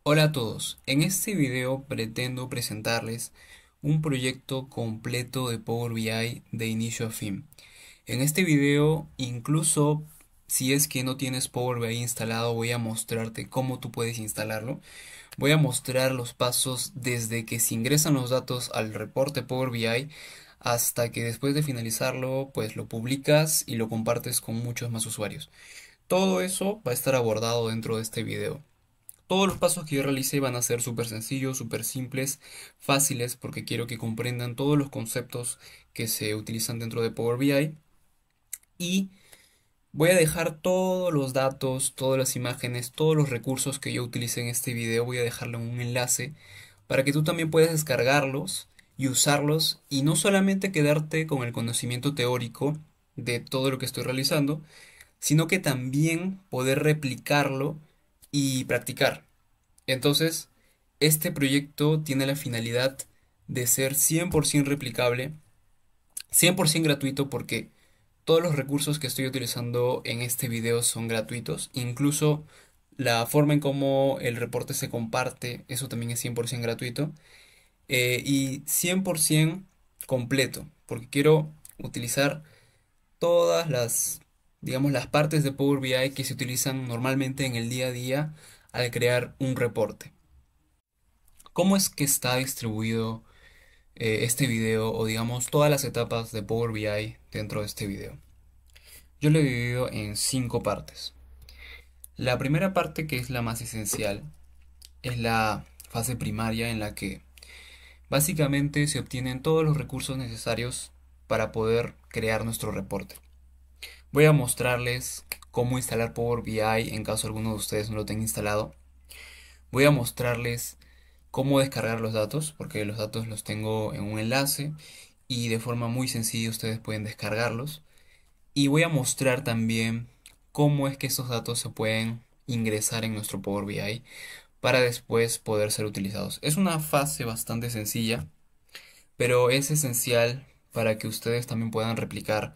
Hola a todos, en este video pretendo presentarles un proyecto completo de Power BI de inicio a fin. En este video, incluso si es que no tienes Power BI instalado, voy a mostrarte cómo tú puedes instalarlo. Voy a mostrar los pasos desde que se ingresan los datos al reporte Power BI hasta que después de finalizarlo, pues lo publicas y lo compartes con muchos más usuarios. Todo eso va a estar abordado dentro de este video. Todos los pasos que yo realicé van a ser súper sencillos, súper simples, fáciles, porque quiero que comprendan todos los conceptos que se utilizan dentro de Power BI. Y voy a dejar todos los datos, todas las imágenes, todos los recursos que yo utilicé en este video, voy a dejarlo en un enlace para que tú también puedas descargarlos y usarlos y no solamente quedarte con el conocimiento teórico de todo lo que estoy realizando, sino que también poder replicarlo y practicar. Entonces, este proyecto tiene la finalidad de ser 100% replicable, 100% gratuito porque todos los recursos que estoy utilizando en este video son gratuitos, incluso la forma en cómo el reporte se comparte, eso también es 100% gratuito, y 100% completo, porque quiero utilizar todas las, digamos, las partes de Power BI que se utilizan normalmente en el día a día al crear un reporte. ¿Cómo es que está distribuido este video o digamos todas las etapas de Power BI dentro de este video? Yo lo he dividido en 5 partes. La primera parte, que es la más esencial, es la fase primaria en la que básicamente se obtienen todos los recursos necesarios para poder crear nuestro reporte. Voy a mostrarles cómo instalar Power BI en caso alguno de ustedes no lo tenga instalado. Voy a mostrarles cómo descargar los datos, porque los datos los tengo en un enlace y de forma muy sencilla ustedes pueden descargarlos. Y voy a mostrar también cómo es que estos datos se pueden ingresar en nuestro Power BI para después poder ser utilizados. Es una fase bastante sencilla, pero es esencial para que ustedes también puedan replicar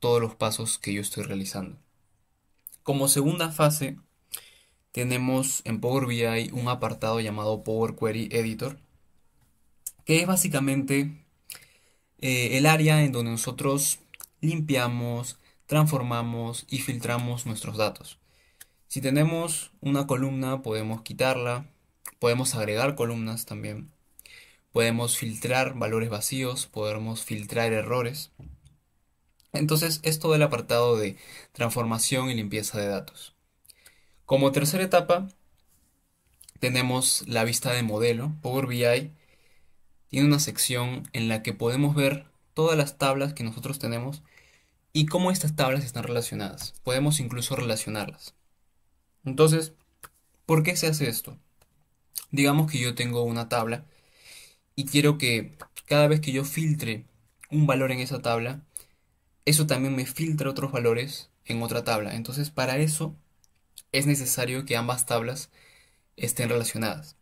todos los pasos que yo estoy realizando. Como segunda fase, tenemos en Power BI un apartado llamado Power Query Editor, que es básicamente el área en donde nosotros limpiamos, transformamos y filtramos nuestros datos. Si tenemos una columna, podemos quitarla, podemos agregar columnas también, podemos filtrar valores vacíos, podemos filtrar errores. Entonces, es todo el apartado de transformación y limpieza de datos. Como tercera etapa, tenemos la vista de modelo. Power BI tiene una sección en la que podemos ver todas las tablas que nosotros tenemos y cómo estas tablas están relacionadas. Podemos incluso relacionarlas. Entonces, ¿por qué se hace esto? Digamos que yo tengo una tabla y quiero que cada vez que yo filtre un valor en esa tabla, eso también me filtra otros valores en otra tabla. Entonces, para eso es necesario que ambas tablas estén relacionadas.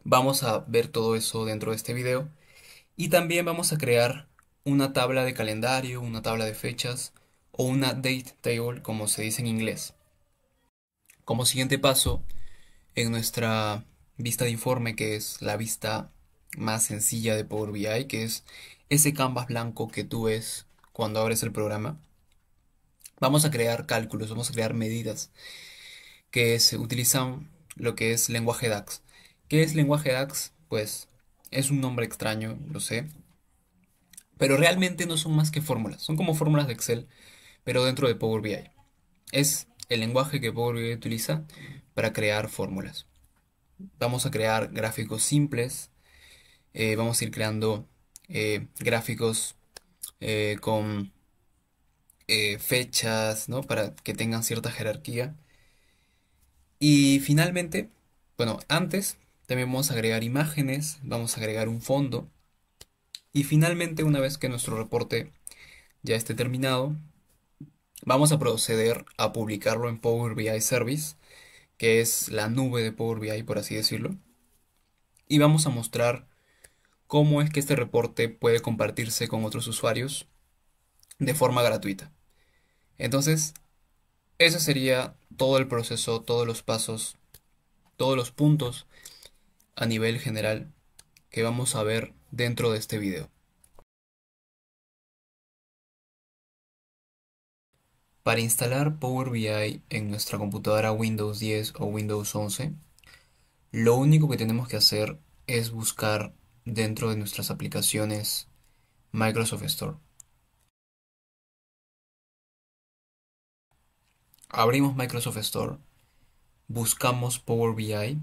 Vamos a ver todo eso dentro de este video y también vamos a crear una tabla de calendario, una tabla de fechas o una date table como se dice en inglés. Como siguiente paso, en nuestra vista de informe, que es la vista más sencilla de Power BI, que es ese canvas blanco que tú ves cuando abres el programa, vamos a crear cálculos, vamos a crear medidas que se utilizan lo que es lenguaje DAX. ¿Qué es lenguaje DAX? Pues es un nombre extraño, lo sé, pero realmente no son más que fórmulas, son como fórmulas de Excel, pero dentro de Power BI. Es el lenguaje que Power BI utiliza para crear fórmulas. Vamos a crear gráficos simples, vamos a ir creando gráficos con fechas, ¿no? Para que tengan cierta jerarquía. Y finalmente, bueno, antes también vamos a agregar imágenes, vamos a agregar un fondo. Y finalmente, una vez que nuestro reporte ya esté terminado, vamos a proceder a publicarlo en Power BI Service, que es la nube de Power BI, por así decirlo. Y vamos a mostrar cómo es que este reporte puede compartirse con otros usuarios de forma gratuita. Entonces, ese sería todo el proceso, todos los pasos todos los puntos a nivel general que vamos a ver dentro de este video. Para instalar Power BI en nuestra computadora Windows 10 o Windows 11, lo único que tenemos que hacer es buscar dentro de nuestras aplicaciones Microsoft Store. Abrimos Microsoft Store, buscamos Power BI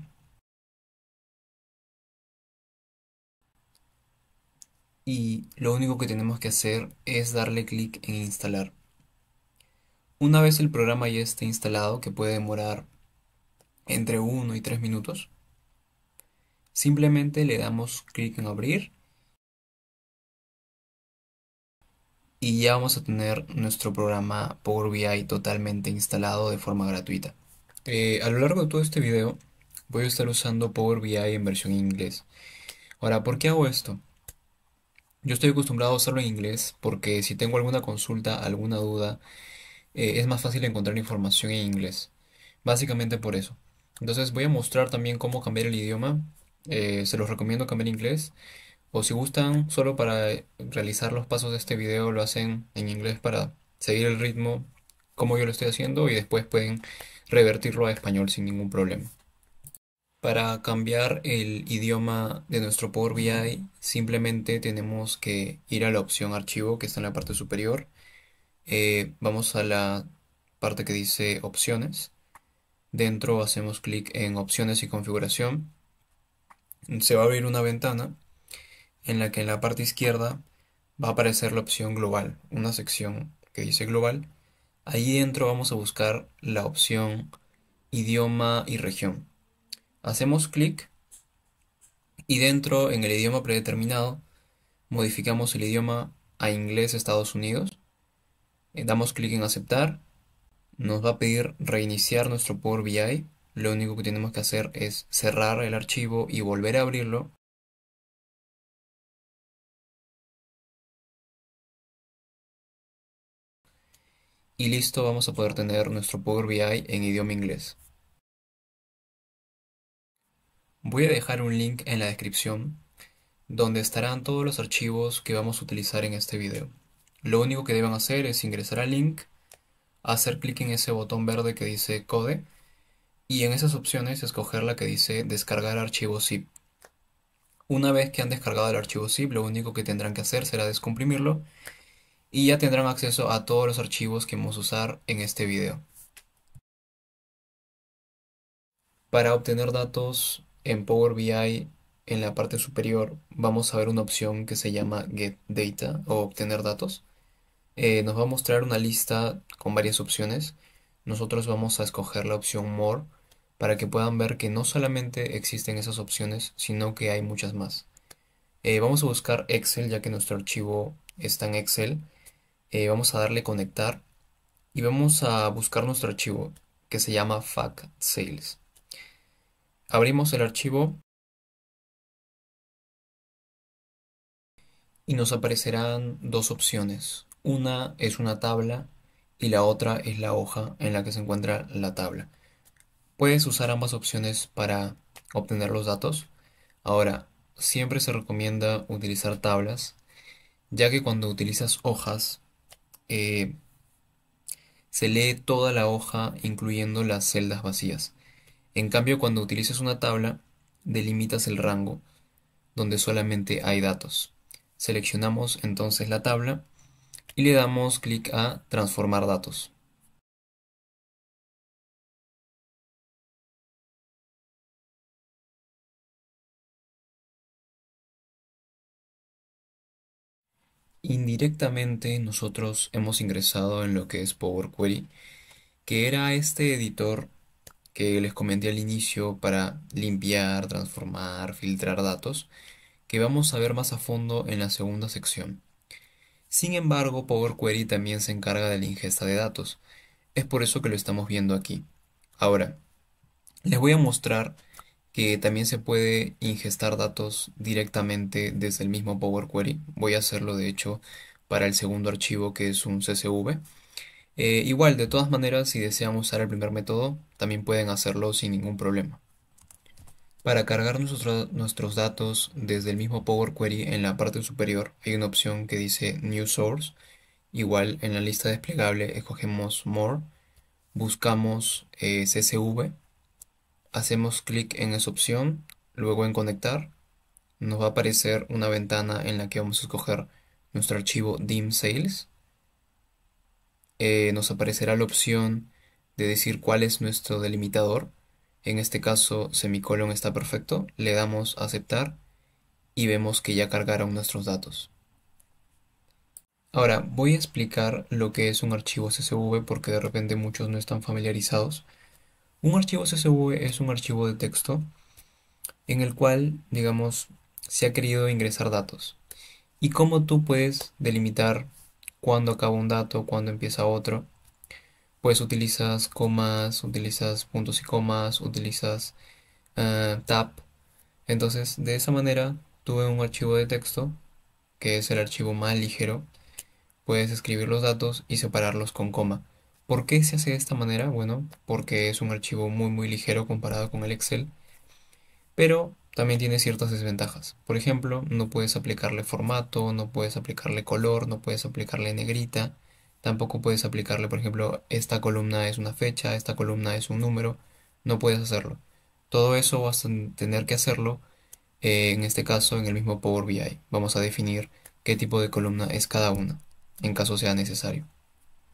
y lo único que tenemos que hacer es darle clic en instalar. Una vez el programa ya esté instalado, que puede demorar entre 1 y 3 minutos, simplemente le damos clic en abrir y ya vamos a tener nuestro programa Power BI totalmente instalado de forma gratuita. A lo largo de todo este video voy a estar usando Power BI en versión inglés. Ahora, ¿por qué hago esto? Yo estoy acostumbrado a hacerlo en inglés porque si tengo alguna consulta, alguna duda, es más fácil encontrar información en inglés. Básicamente por eso. Entonces voy a mostrar también cómo cambiar el idioma. Se los recomiendo cambiar inglés. O si gustan, solo para realizar los pasos de este video lo hacen en inglés para seguir el ritmo como yo lo estoy haciendo y después pueden revertirlo a español sin ningún problema. Para cambiar el idioma de nuestro Power BI, simplemente tenemos que ir a la opción archivo que está en la parte superior. Vamos a la parte que dice opciones. Dentro hacemos clic en opciones y configuración. Se va a abrir una ventana en la que en la parte izquierda va a aparecer la opción global, una sección que dice global. Ahí dentro vamos a buscar la opción idioma y región. Hacemos clic y dentro en el idioma predeterminado modificamos el idioma a inglés Estados Unidos. Damos clic en aceptar. Nos va a pedir reiniciar nuestro Power BI. Lo único que tenemos que hacer es cerrar el archivo y volver a abrirlo. Y listo, vamos a poder tener nuestro Power BI en idioma inglés. Voy a dejar un link en la descripción donde estarán todos los archivos que vamos a utilizar en este video. Lo único que deben hacer es ingresar al link, hacer clic en ese botón verde que dice Code y en esas opciones escoger la que dice Descargar archivo zip. Una vez que han descargado el archivo zip, lo único que tendrán que hacer será descomprimirlo y ya tendrán acceso a todos los archivos que vamos a usar en este video. Para obtener datos en Power BI, en la parte superior vamos a ver una opción que se llama Get Data o obtener datos. Nos va a mostrar una lista con varias opciones. Nosotros vamos a escoger la opción More para que puedan ver que no solamente existen esas opciones, sino que hay muchas más. Vamos a buscar Excel ya que nuestro archivo está en Excel. Vamos a darle conectar y vamos a buscar nuestro archivo que se llama FAQ Sales. Abrimos el archivo y nos aparecerán dos opciones. Una es una tabla y la otra es la hoja en la que se encuentra la tabla. Puedes usar ambas opciones para obtener los datos. Ahora, siempre se recomienda utilizar tablas, ya que cuando utilizas hojas, eh, se lee toda la hoja incluyendo las celdas vacías. En cambio, cuando utilizas una tabla, delimitas el rango donde solamente hay datos. Seleccionamos entonces la tabla y le damos clic a transformar datos. Indirectamente nosotros hemos ingresado en lo que es Power Query, que era este editor que les comenté al inicio para limpiar, transformar, filtrar datos, que vamos a ver más a fondo en la segunda sección. Sin embargo, Power Query también se encarga de la ingesta de datos. Es por eso que lo estamos viendo aquí. Ahora, les voy a mostrar que también se puede ingestar datos directamente desde el mismo Power Query. Voy a hacerlo de hecho para el segundo archivo que es un CSV. Igual, de todas maneras, si desean usar el primer método, también pueden hacerlo sin ningún problema. Para cargar nuestros datos desde el mismo Power Query, en la parte superior hay una opción que dice New Source. Igual en la lista desplegable escogemos More, buscamos CSV, hacemos clic en esa opción, luego en Conectar. Nos va a aparecer una ventana en la que vamos a escoger nuestro archivo dim sales. Nos aparecerá la opción de decir cuál es nuestro delimitador. En este caso, semicolon está perfecto. Le damos a aceptar y vemos que ya cargaron nuestros datos. Ahora voy a explicar lo que es un archivo CSV porque de repente muchos no están familiarizados. Un archivo CSV es un archivo de texto en el cual, digamos, se ha querido ingresar datos. Y cómo tú puedes delimitar cuándo acaba un dato, cuándo empieza otro. Pues utilizas comas, utilizas puntos y comas, utilizas tab. Entonces, de esa manera, tú en un archivo de texto, que es el archivo más ligero, puedes escribir los datos y separarlos con coma. ¿Por qué se hace de esta manera? Bueno, porque es un archivo muy ligero comparado con el Excel, pero también tiene ciertas desventajas. Por ejemplo, no puedes aplicarle formato, no puedes aplicarle color, no puedes aplicarle negrita, tampoco puedes aplicarle, por ejemplo, esta columna es una fecha, esta columna es un número, no puedes hacerlo. Todo eso vas a tener que hacerlo, en este caso, en el mismo Power BI. Vamos a definir qué tipo de columna es cada una, en caso sea necesario.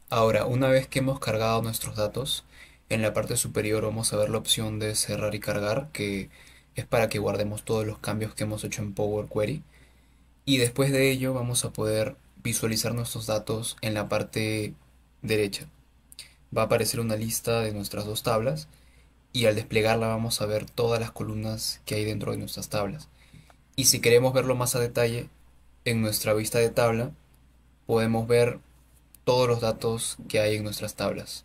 Ahora, una vez que hemos cargado nuestros datos, en la parte superior vamos a ver la opción de cerrar y cargar, que es para que guardemos todos los cambios que hemos hecho en Power Query. Y después de ello vamos a poder visualizar nuestros datos en la parte derecha. Va a aparecer una lista de nuestras dos tablas y al desplegarla vamos a ver todas las columnas que hay dentro de nuestras tablas. Y si queremos verlo más a detalle, en nuestra vista de tabla podemos ver todos los datos que hay en nuestras tablas.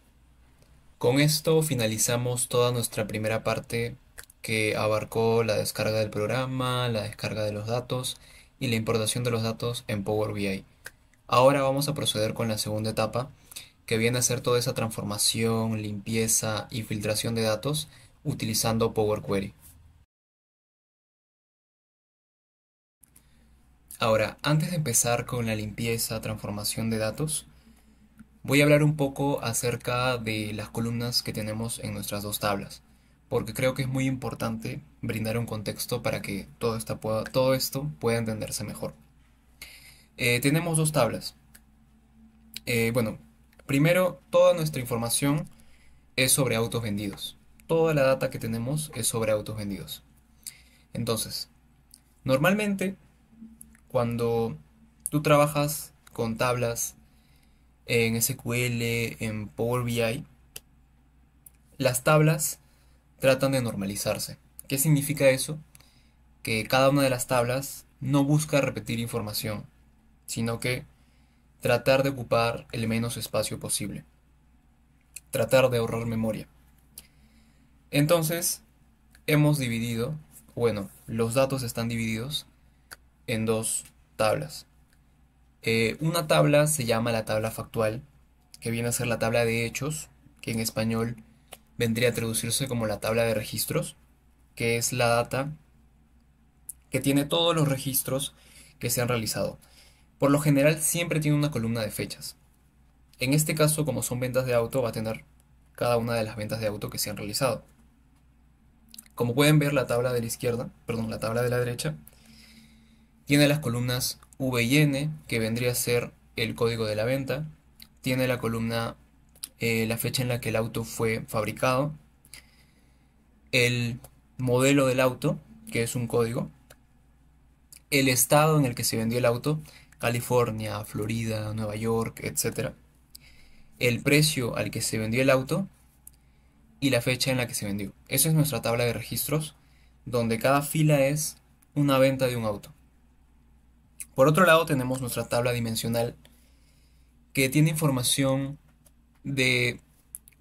Con esto finalizamos toda nuestra primera parte que abarcó la descarga del programa, la descarga de los datos y la importación de los datos en Power BI. Ahora vamos a proceder con la segunda etapa, que viene a ser toda esa transformación, limpieza y filtración de datos utilizando Power Query. Ahora, antes de empezar con la limpieza, transformación de datos, voy a hablar un poco acerca de las columnas que tenemos en nuestras dos tablas, porque creo que es muy importante brindar un contexto para que todo esto pueda entenderse mejor. Tenemos dos tablas. Bueno, primero, toda nuestra información es sobre autos vendidos. Toda la data que tenemos es sobre autos vendidos. Entonces, normalmente, cuando tú trabajas con tablas en SQL, en Power BI, las tablas tratan de normalizarse. ¿Qué significa eso? Que cada una de las tablas no busca repetir información, sino que tratar de ocupar el menos espacio posible, tratar de ahorrar memoria. Entonces, hemos dividido, bueno, los datos están divididos en dos tablas. Una tabla se llama la tabla factual, que viene a ser la tabla de hechos, que en español vendría a traducirse como la tabla de registros, que es la data que tiene todos los registros que se han realizado. Por lo general siempre tiene una columna de fechas. En este caso, como son ventas de auto, va a tener cada una de las ventas de auto que se han realizado. Como pueden ver, la tabla de la izquierda, perdón, la tabla de la derecha, tiene las columnas V y N, que vendría a ser el código de la venta. Tiene la columna la fecha en la que el auto fue fabricado, el modelo del auto, que es un código, el estado en el que se vendió el auto, California, Florida, Nueva York, etc. El precio al que se vendió el auto y la fecha en la que se vendió. Esa es nuestra tabla de registros, donde cada fila es una venta de un auto. Por otro lado tenemos nuestra tabla dimensional, que tiene información de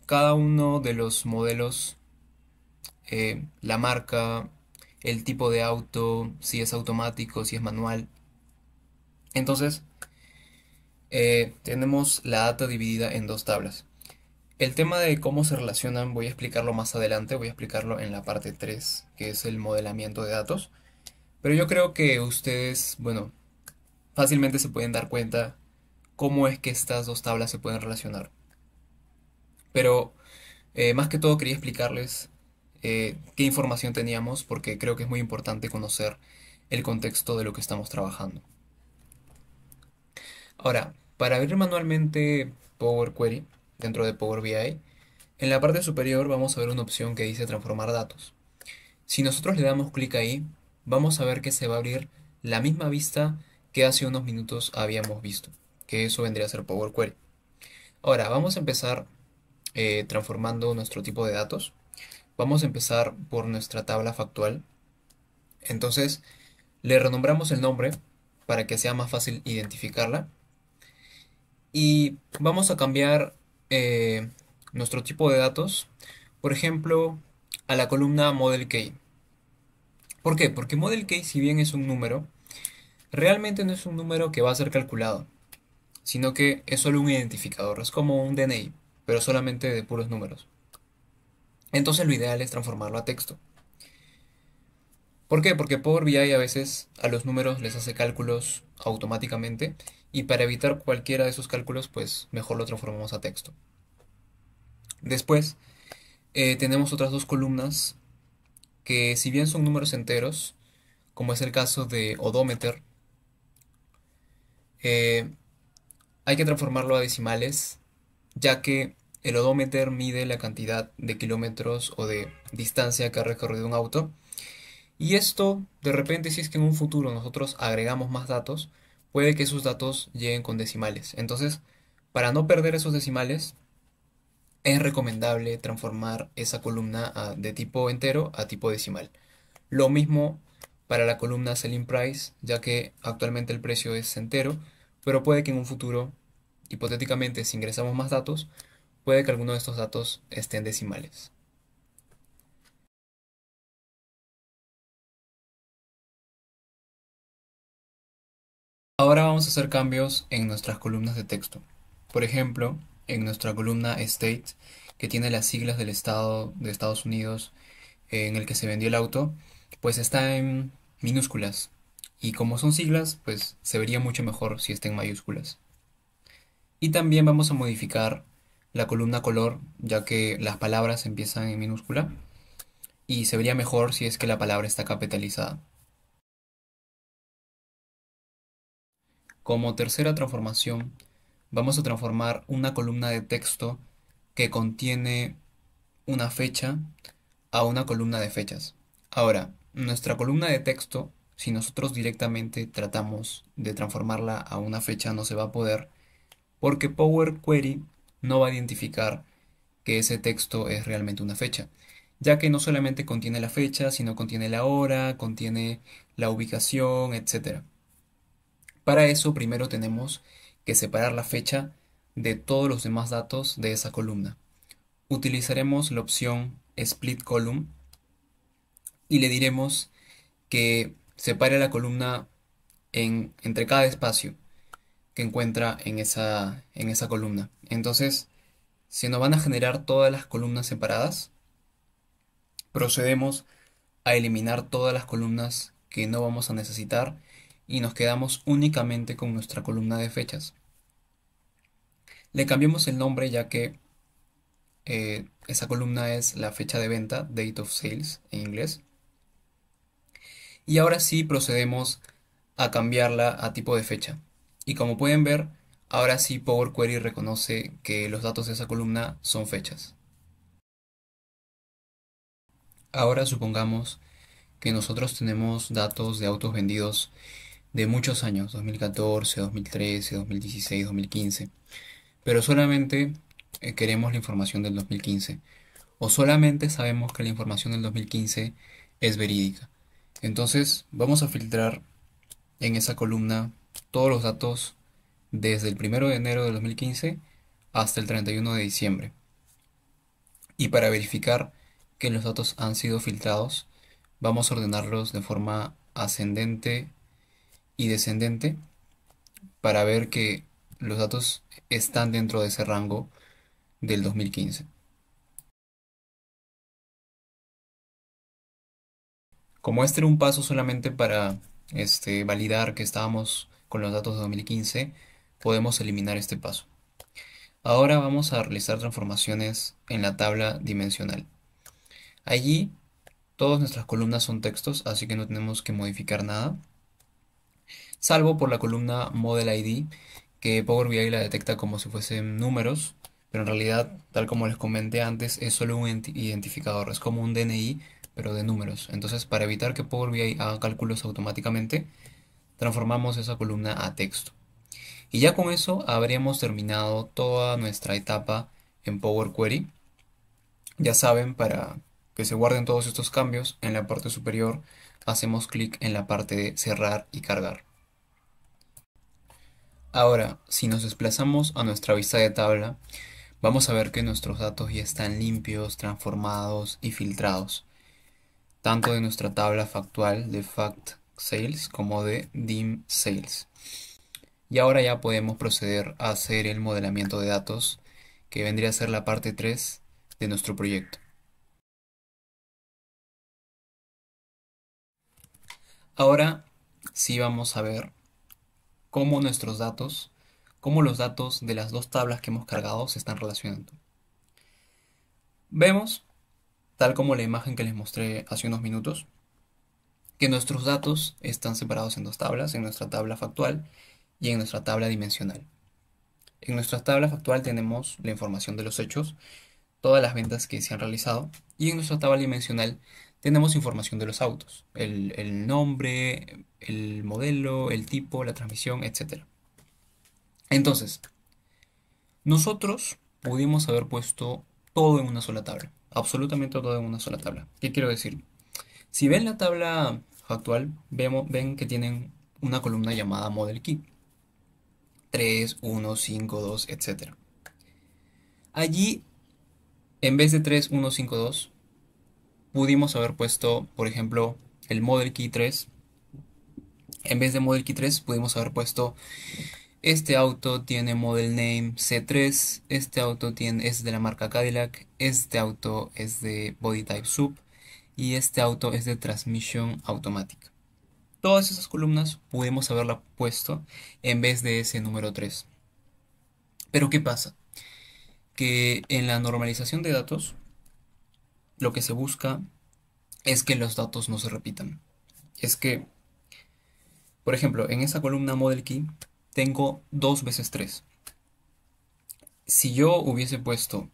cada uno de los modelos, la marca, el tipo de auto, si es automático, si es manual. Entonces, tenemos la data dividida en dos tablas. El tema de cómo se relacionan voy a explicarlo más adelante, voy a explicarlo en la parte 3, que es el modelamiento de datos. Pero yo creo que ustedes, bueno, fácilmente se pueden dar cuenta cómo es que estas dos tablas se pueden relacionar. Pero más que todo quería explicarles qué información teníamos, porque creo que es muy importante conocer el contexto de lo que estamos trabajando. Ahora, para abrir manualmente Power Query dentro de Power BI, en la parte superior vamos a ver una opción que dice transformar datos. Si nosotros le damos clic ahí, vamos a ver que se va a abrir la misma vista que hace unos minutos habíamos visto, que eso vendría a ser Power Query. Ahora, vamos a empezar transformando nuestro tipo de datos. Vamos a empezar por nuestra tabla factual. Entonces, le renombramos el nombre para que sea más fácil identificarla. Y vamos a cambiar nuestro tipo de datos, por ejemplo, a la columna Model Key. ¿Por qué? Porque Model Key, si bien es un número, realmente no es un número que va a ser calculado, sino que es solo un identificador, es como un DNI, pero solamente de puros números. Entonces lo ideal es transformarlo a texto. ¿Por qué? Porque Power BI a veces a los números les hace cálculos automáticamente y para evitar cualquiera de esos cálculos, pues mejor lo transformamos a texto. Después tenemos otras dos columnas que si bien son números enteros, como es el caso de odometer, eh, hay que transformarlo a decimales, ya que el odómetro mide la cantidad de kilómetros o de distancia que ha recorrido un auto. Y esto, de repente, si es que en un futuro nosotros agregamos más datos, puede que esos datos lleguen con decimales. Entonces, para no perder esos decimales, es recomendable transformar esa columna de tipo entero a tipo decimal. Lo mismo para la columna Selling Price, ya que actualmente el precio es entero, pero puede que en un futuro, hipotéticamente, si ingresamos más datos, puede que alguno de estos datos estén decimales. Ahora vamos a hacer cambios en nuestras columnas de texto. Por ejemplo, en nuestra columna State, que tiene las siglas del estado de Estados Unidos en el que se vendió el auto, pues está en minúsculas. Y como son siglas, pues se vería mucho mejor si está en mayúsculas. Y también vamos a modificar la columna color, ya que las palabras empiezan en minúscula. Y se vería mejor si es que la palabra está capitalizada. Como tercera transformación, vamos a transformar una columna de texto que contiene una fecha a una columna de fechas. Ahora, nuestra columna de texto, si nosotros directamente tratamos de transformarla a una fecha, no se va a poder, porque Power Query no va a identificar que ese texto es realmente una fecha, ya que no solamente contiene la fecha, sino contiene la hora, contiene la ubicación, etcétera. Para eso primero tenemos que separar la fecha de todos los demás datos de esa columna. Utilizaremos la opción Split Column y le diremos que separe la columna entre cada espacio que encuentra en esa columna. Entonces, se nos van a generar todas las columnas separadas. Procedemos a eliminar todas las columnas que no vamos a necesitar y nos quedamos únicamente con nuestra columna de fechas. Le cambiamos el nombre ya que esa columna es la fecha de venta, Date of Sales en inglés. Y ahora sí procedemos a cambiarla a tipo de fecha. Y como pueden ver, ahora sí Power Query reconoce que los datos de esa columna son fechas. Ahora supongamos que nosotros tenemos datos de autos vendidos de muchos años, 2014, 2013, 2016, 2015, pero solamente queremos la información del 2015 o solamente sabemos que la información del 2015 es verídica. Entonces vamos a filtrar en esa columna todos los datos desde el 1 de enero de 2015 hasta el 31 de diciembre. Y para verificar que los datos han sido filtrados, vamos a ordenarlos de forma ascendente y descendente para ver que los datos están dentro de ese rango del 2015. Como este era un paso solamente para validar que estábamos con los datos de 2015, podemos eliminar este paso. Ahora vamos a realizar transformaciones en la tabla dimensional. Allí todas nuestras columnas son textos, así que no tenemos que modificar nada, salvo por la columna Model ID, que Power BI la detecta como si fuesen números, pero en realidad, tal como les comenté antes, es solo un identificador, es como un DNI, pero de números. Entonces, para evitar que Power BI haga cálculos automáticamente, transformamos esa columna a texto. Y ya con eso habríamos terminado toda nuestra etapa en Power Query. Ya saben, para que se guarden todos estos cambios, en la parte superior hacemos clic en la parte de cerrar y cargar. Ahora, si nos desplazamos a nuestra vista de tabla, vamos a ver que nuestros datos ya están limpios, transformados y filtrados, tanto de nuestra tabla factual de Fact Sales como de Dim Sales. Y ahora ya podemos proceder a hacer el modelamiento de datos, que vendría a ser la parte 3 de nuestro proyecto. Ahora sí vamos a ver cómo nuestros datos, cómo los datos de las dos tablas que hemos cargado se están relacionando. Vemos, tal como la imagen que les mostré hace unos minutos, que nuestros datos están separados en dos tablas, en nuestra tabla factual y en nuestra tabla dimensional. En nuestra tabla factual tenemos la información de los hechos, todas las ventas que se han realizado, y en nuestra tabla dimensional tenemos información de los autos, el nombre, el modelo, el tipo, la transmisión, etc. Entonces, nosotros pudimos haber puesto todo en una sola tabla, absolutamente todo en una sola tabla. ¿Qué quiero decir? Si ven la tabla factual, ven que tienen una columna llamada Model Key, 3, 1, 5, 2, etc. Allí, en vez de 3, 1, 5, 2, pudimos haber puesto, por ejemplo, el Model Key 3. En vez de Model Key 3, pudimos haber puesto: este auto tiene Model Name C3, este auto es de la marca Cadillac, este auto es de Body Type Sub y este auto es de Transmission Automatic. Todas esas columnas pudimos haberla puesto en vez de ese número 3. Pero ¿qué pasa? Que en la normalización de datos lo que se busca es que los datos no se repitan. Es que, por ejemplo, en esa columna Model Key tengo 2 veces 3. Si yo hubiese puesto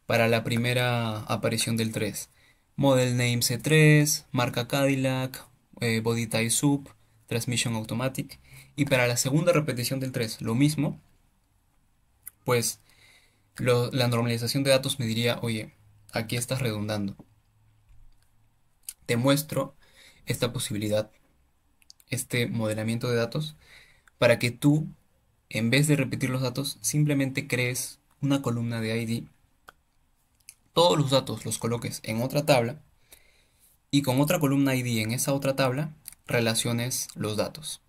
para la primera aparición del 3 Model Name C3, marca Cadillac, Body Type Sub, Transmission Automatic, y para la segunda repetición del 3 lo mismo, pues la normalización de datos me diría: oye, aquí estás redundando. Te muestro esta posibilidad, este modelamiento de datos, para que tú, en vez de repetir los datos, simplemente crees una columna de ID, todos los datos los coloques en otra tabla y con otra columna ID en esa otra tabla relaciones los datos.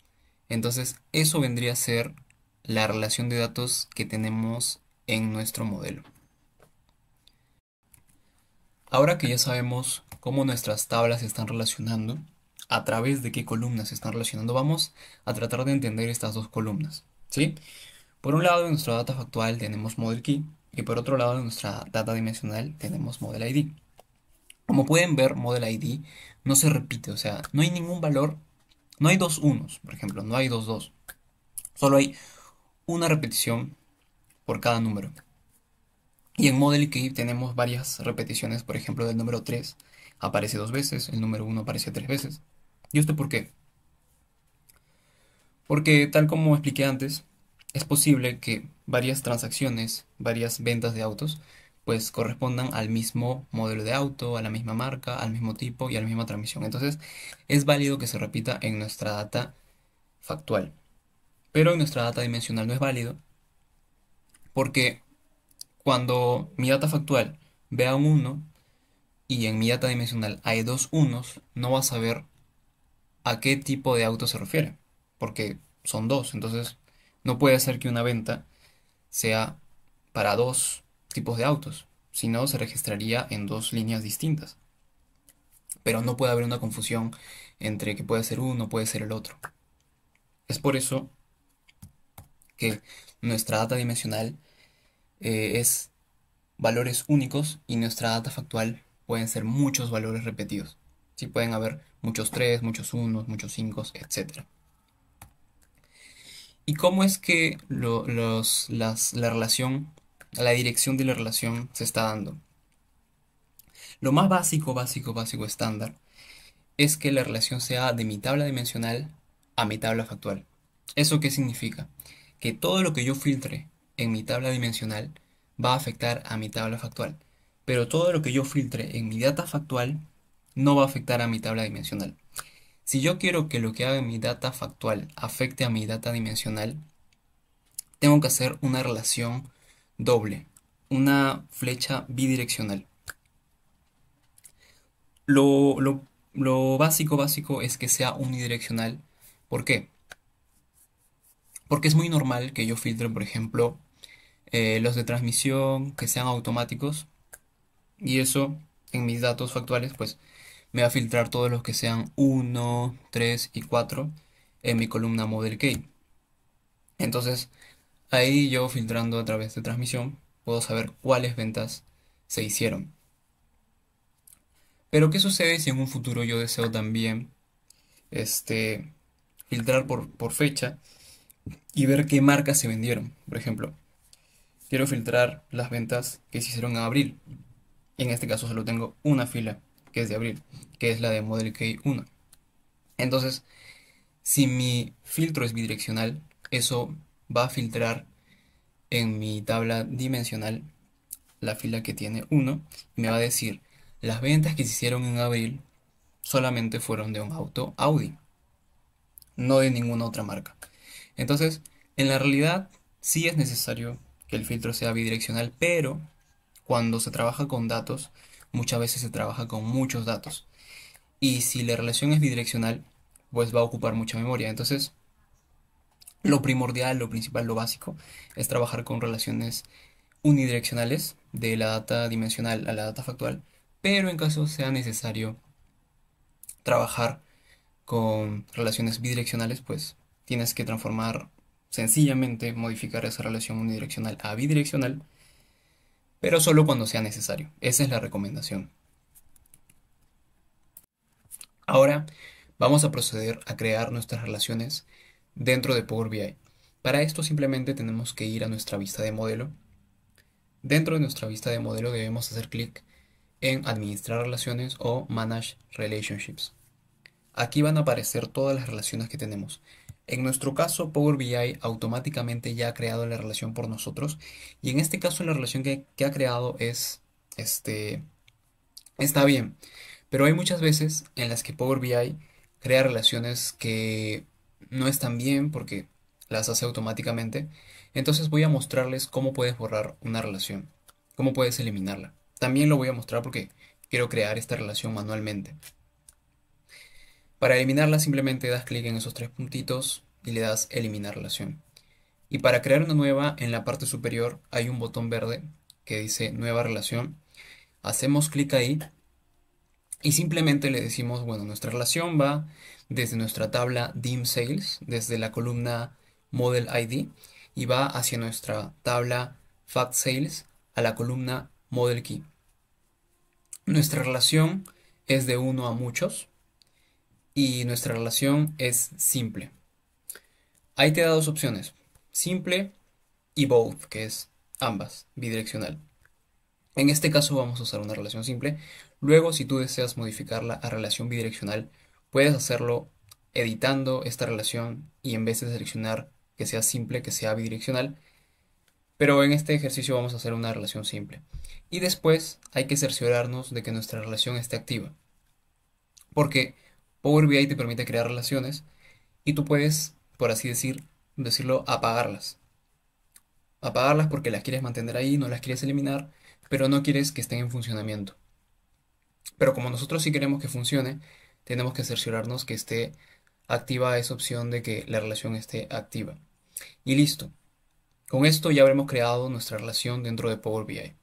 Entonces, eso vendría a ser la relación de datos que tenemos en nuestro modelo. Ahora que ya sabemos cómo nuestras tablas se están relacionando, a través de qué columnas se están relacionando, vamos a tratar de entender estas dos columnas, ¿sí? Por un lado, en nuestra data factual tenemos Model Key y por otro lado, en nuestra data dimensional tenemos Model ID. Como pueden ver, Model ID no se repite, o sea, no hay ningún valor, no hay dos unos, por ejemplo, no hay dos dos, solo hay una repetición por cada número. Y en Model Key tenemos varias repeticiones, por ejemplo, del número 3 aparece 2 veces, el número 1 aparece 3 veces. ¿Y esto por qué? Porque tal como expliqué antes, es posible que varias transacciones, varias ventas de autos, pues correspondan al mismo modelo de auto, a la misma marca, al mismo tipo y a la misma transmisión. Entonces, es válido que se repita en nuestra data factual. Pero en nuestra data dimensional no es válido porque cuando mi data factual vea un 1 y en mi data dimensional hay dos unos, no vas a saber a qué tipo de auto se refiere, porque son dos. Entonces, no puede ser que una venta sea para dos tipos de autos. Si no, se registraría en dos líneas distintas. Pero no puede haber una confusión entre que puede ser uno, puede ser el otro. Es por eso que nuestra data dimensional es valores únicos y nuestra data factual pueden ser muchos valores repetidos. Sí, pueden haber muchos 3, muchos 1, muchos 5, etc. ¿Y cómo es que la relación, la dirección de la relación se está dando? Lo más básico estándar es que la relación sea de mi tabla dimensional a mi tabla factual. ¿Eso qué significa? Que todo lo que yo filtre en mi tabla dimensional va a afectar a mi tabla factual, pero todo lo que yo filtre en mi data factual no va a afectar a mi tabla dimensional. Si yo quiero que lo que haga en mi data factual afecte a mi data dimensional, tengo que hacer una relación doble, una flecha bidireccional. Lo, lo, lo básico es que sea unidireccional. ¿Por qué? Porque es muy normal que yo filtre, por ejemplo, los de transmisión que sean automáticos y eso en mis datos factuales pues me va a filtrar todos los que sean 1, 3 y 4 en mi columna Model Key. Entonces ahí yo filtrando a través de transmisión puedo saber cuáles ventas se hicieron. Pero ¿qué sucede si en un futuro yo deseo también este, filtrar por fecha y ver qué marcas se vendieron? Por ejemplo, quiero filtrar las ventas que se hicieron en abril. Y en este caso solo tengo una fila, que es de abril, que es la de Model Key 1. Entonces, si mi filtro es bidireccional, eso va a filtrar en mi tabla dimensional la fila que tiene 1 y me va a decir, las ventas que se hicieron en abril solamente fueron de un auto Audi, no de ninguna otra marca. Entonces, en la realidad, sí es necesario que el filtro sea bidireccional, pero cuando se trabaja con datos, muchas veces se trabaja con muchos datos. Y si la relación es bidireccional, pues va a ocupar mucha memoria. Entonces, lo primordial, lo principal, lo básico, es trabajar con relaciones unidireccionales de la data dimensional a la data factual, pero en caso sea necesario trabajar con relaciones bidireccionales, pues tienes que transformar sencillamente, modificar esa relación unidireccional a bidireccional, pero solo cuando sea necesario. Esa es la recomendación. Ahora vamos a proceder a crear nuestras relaciones dentro de Power BI. Para esto simplemente tenemos que ir a nuestra vista de modelo. Dentro de nuestra vista de modelo debemos hacer clic en Administrar relaciones o Manage Relationships. Aquí van a aparecer todas las relaciones que tenemos. En nuestro caso, Power BI automáticamente ya ha creado la relación por nosotros. Y en este caso, la relación que ha creado está bien. Pero hay muchas veces en las que Power BI crea relaciones que no están bien porque las hace automáticamente. Entonces voy a mostrarles cómo puedes borrar una relación, cómo puedes eliminarla. También lo voy a mostrar porque quiero crear esta relación manualmente. Para eliminarla simplemente das clic en esos tres puntitos y le das eliminar relación. Y para crear una nueva, en la parte superior hay un botón verde que dice nueva relación. Hacemos clic ahí y simplemente le decimos, bueno, nuestra relación va desde nuestra tabla dim sales, desde la columna model ID, y va hacia nuestra tabla fact sales a la columna model key. Nuestra relación es de uno a muchos y nuestra relación es simple. Ahí te da dos opciones, simple y both, que es ambas, bidireccional. En este caso vamos a usar una relación simple. Luego, si tú deseas modificarla a relación bidireccional, puedes hacerlo editando esta relación y en vez de seleccionar que sea simple, que sea bidireccional. Pero en este ejercicio vamos a hacer una relación simple. Y después hay que cerciorarnos de que nuestra relación esté activa. Porque Power BI te permite crear relaciones y tú puedes, por así decirlo, apagarlas. Apagarlas porque las quieres mantener ahí, no las quieres eliminar, pero no quieres que estén en funcionamiento. Pero como nosotros sí queremos que funcione, tenemos que cerciorarnos que esté activa esa opción de que la relación esté activa. Y listo. Con esto ya habremos creado nuestra relación dentro de Power BI.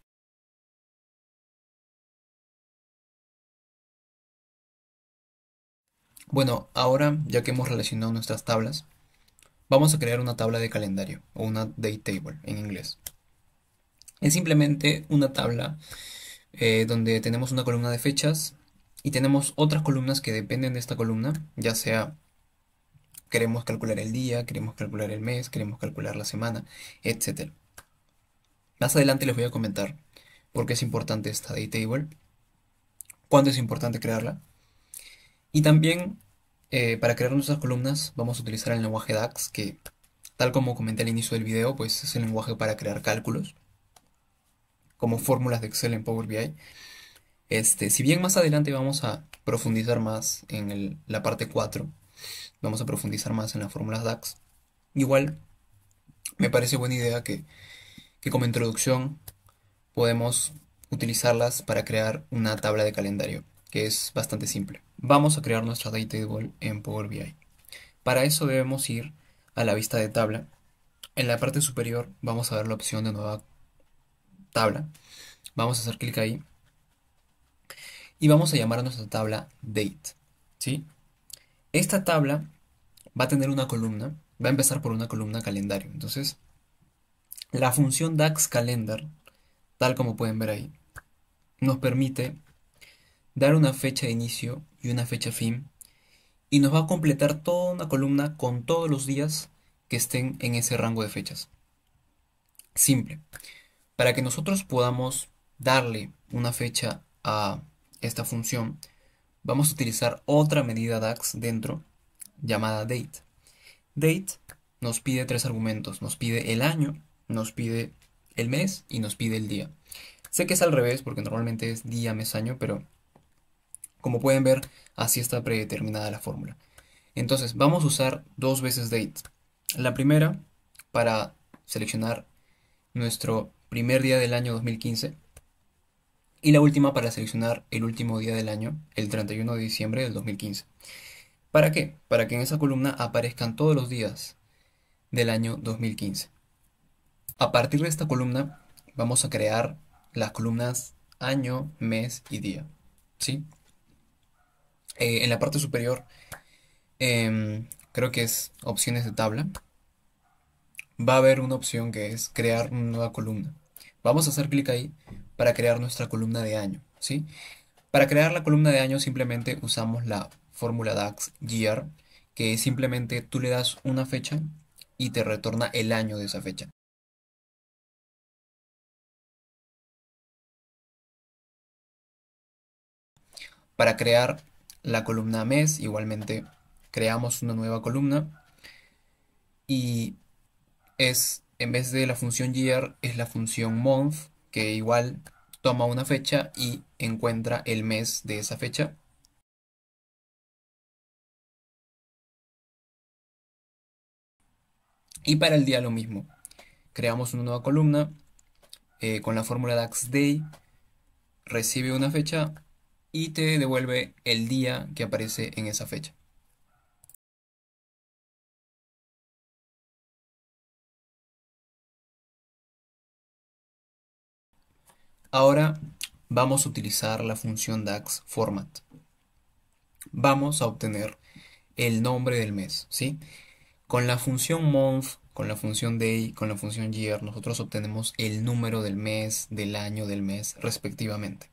Bueno, ahora ya que hemos relacionado nuestras tablas, vamos a crear una tabla de calendario o una date table en inglés. Es simplemente una tabla donde tenemos una columna de fechas y tenemos otras columnas que dependen de esta columna, ya sea queremos calcular el día, queremos calcular el mes, queremos calcular la semana, etcétera. Más adelante les voy a comentar por qué es importante esta date table, cuándo es importante crearla. Y también para crear nuestras columnas vamos a utilizar el lenguaje DAX, que tal como comenté al inicio del video, pues es el lenguaje para crear cálculos, como fórmulas de Excel en Power BI. Si bien más adelante vamos a profundizar más en la parte 4, vamos a profundizar más en las fórmulas DAX, igual me parece buena idea que como introducción podemos utilizarlas para crear una tabla de calendario, que es bastante simple. Vamos a crear nuestra date table en Power BI. Para eso debemos ir a la vista de tabla. En la parte superior vamos a ver la opción de nueva tabla. Vamos a hacer clic ahí y vamos a llamar a nuestra tabla date. ¿Sí? Esta tabla va a tener una columna, va a empezar por una columna calendario. Entonces, la función DAX calendar, tal como pueden ver ahí, nos permite dar una fecha de inicio y una fecha fin y nos va a completar toda una columna con todos los días que estén en ese rango de fechas. Simple. Para que nosotros podamos darle una fecha a esta función, vamos a utilizar otra medida DAX dentro llamada date. Date nos pide tres argumentos. Nos pide el año, nos pide el mes y nos pide el día. Sé que es al revés porque normalmente es día, mes, año, pero como pueden ver, así está predeterminada la fórmula. Entonces, vamos a usar dos veces date. La primera para seleccionar nuestro primer día del año 2015 y la última para seleccionar el último día del año, el 31 de diciembre del 2015. ¿Para qué? Para que en esa columna aparezcan todos los días del año 2015. A partir de esta columna vamos a crear las columnas año, mes y día. ¿Sí? En la parte superior creo que es opciones de tabla. Va a haber una opción que es crear una nueva columna. Vamos a hacer clic ahí para crear nuestra columna de año. ¿Sí? Para crear la columna de año simplemente usamos la fórmula DAX year, que simplemente tú le das una fecha y te retorna el año de esa fecha. Para crear la columna mes, igualmente creamos una nueva columna y en vez de la función year, es la función month, que igual toma una fecha y encuentra el mes de esa fecha. Y para el día lo mismo. Creamos una nueva columna con la fórmula DAX day, recibe una fecha y te devuelve el día que aparece en esa fecha. Ahora vamos a utilizar la función DAX format. Vamos a obtener el nombre del mes, ¿sí? Con la función month, con la función day, con la función year, nosotros obtenemos el número del mes, del año, del mes, respectivamente.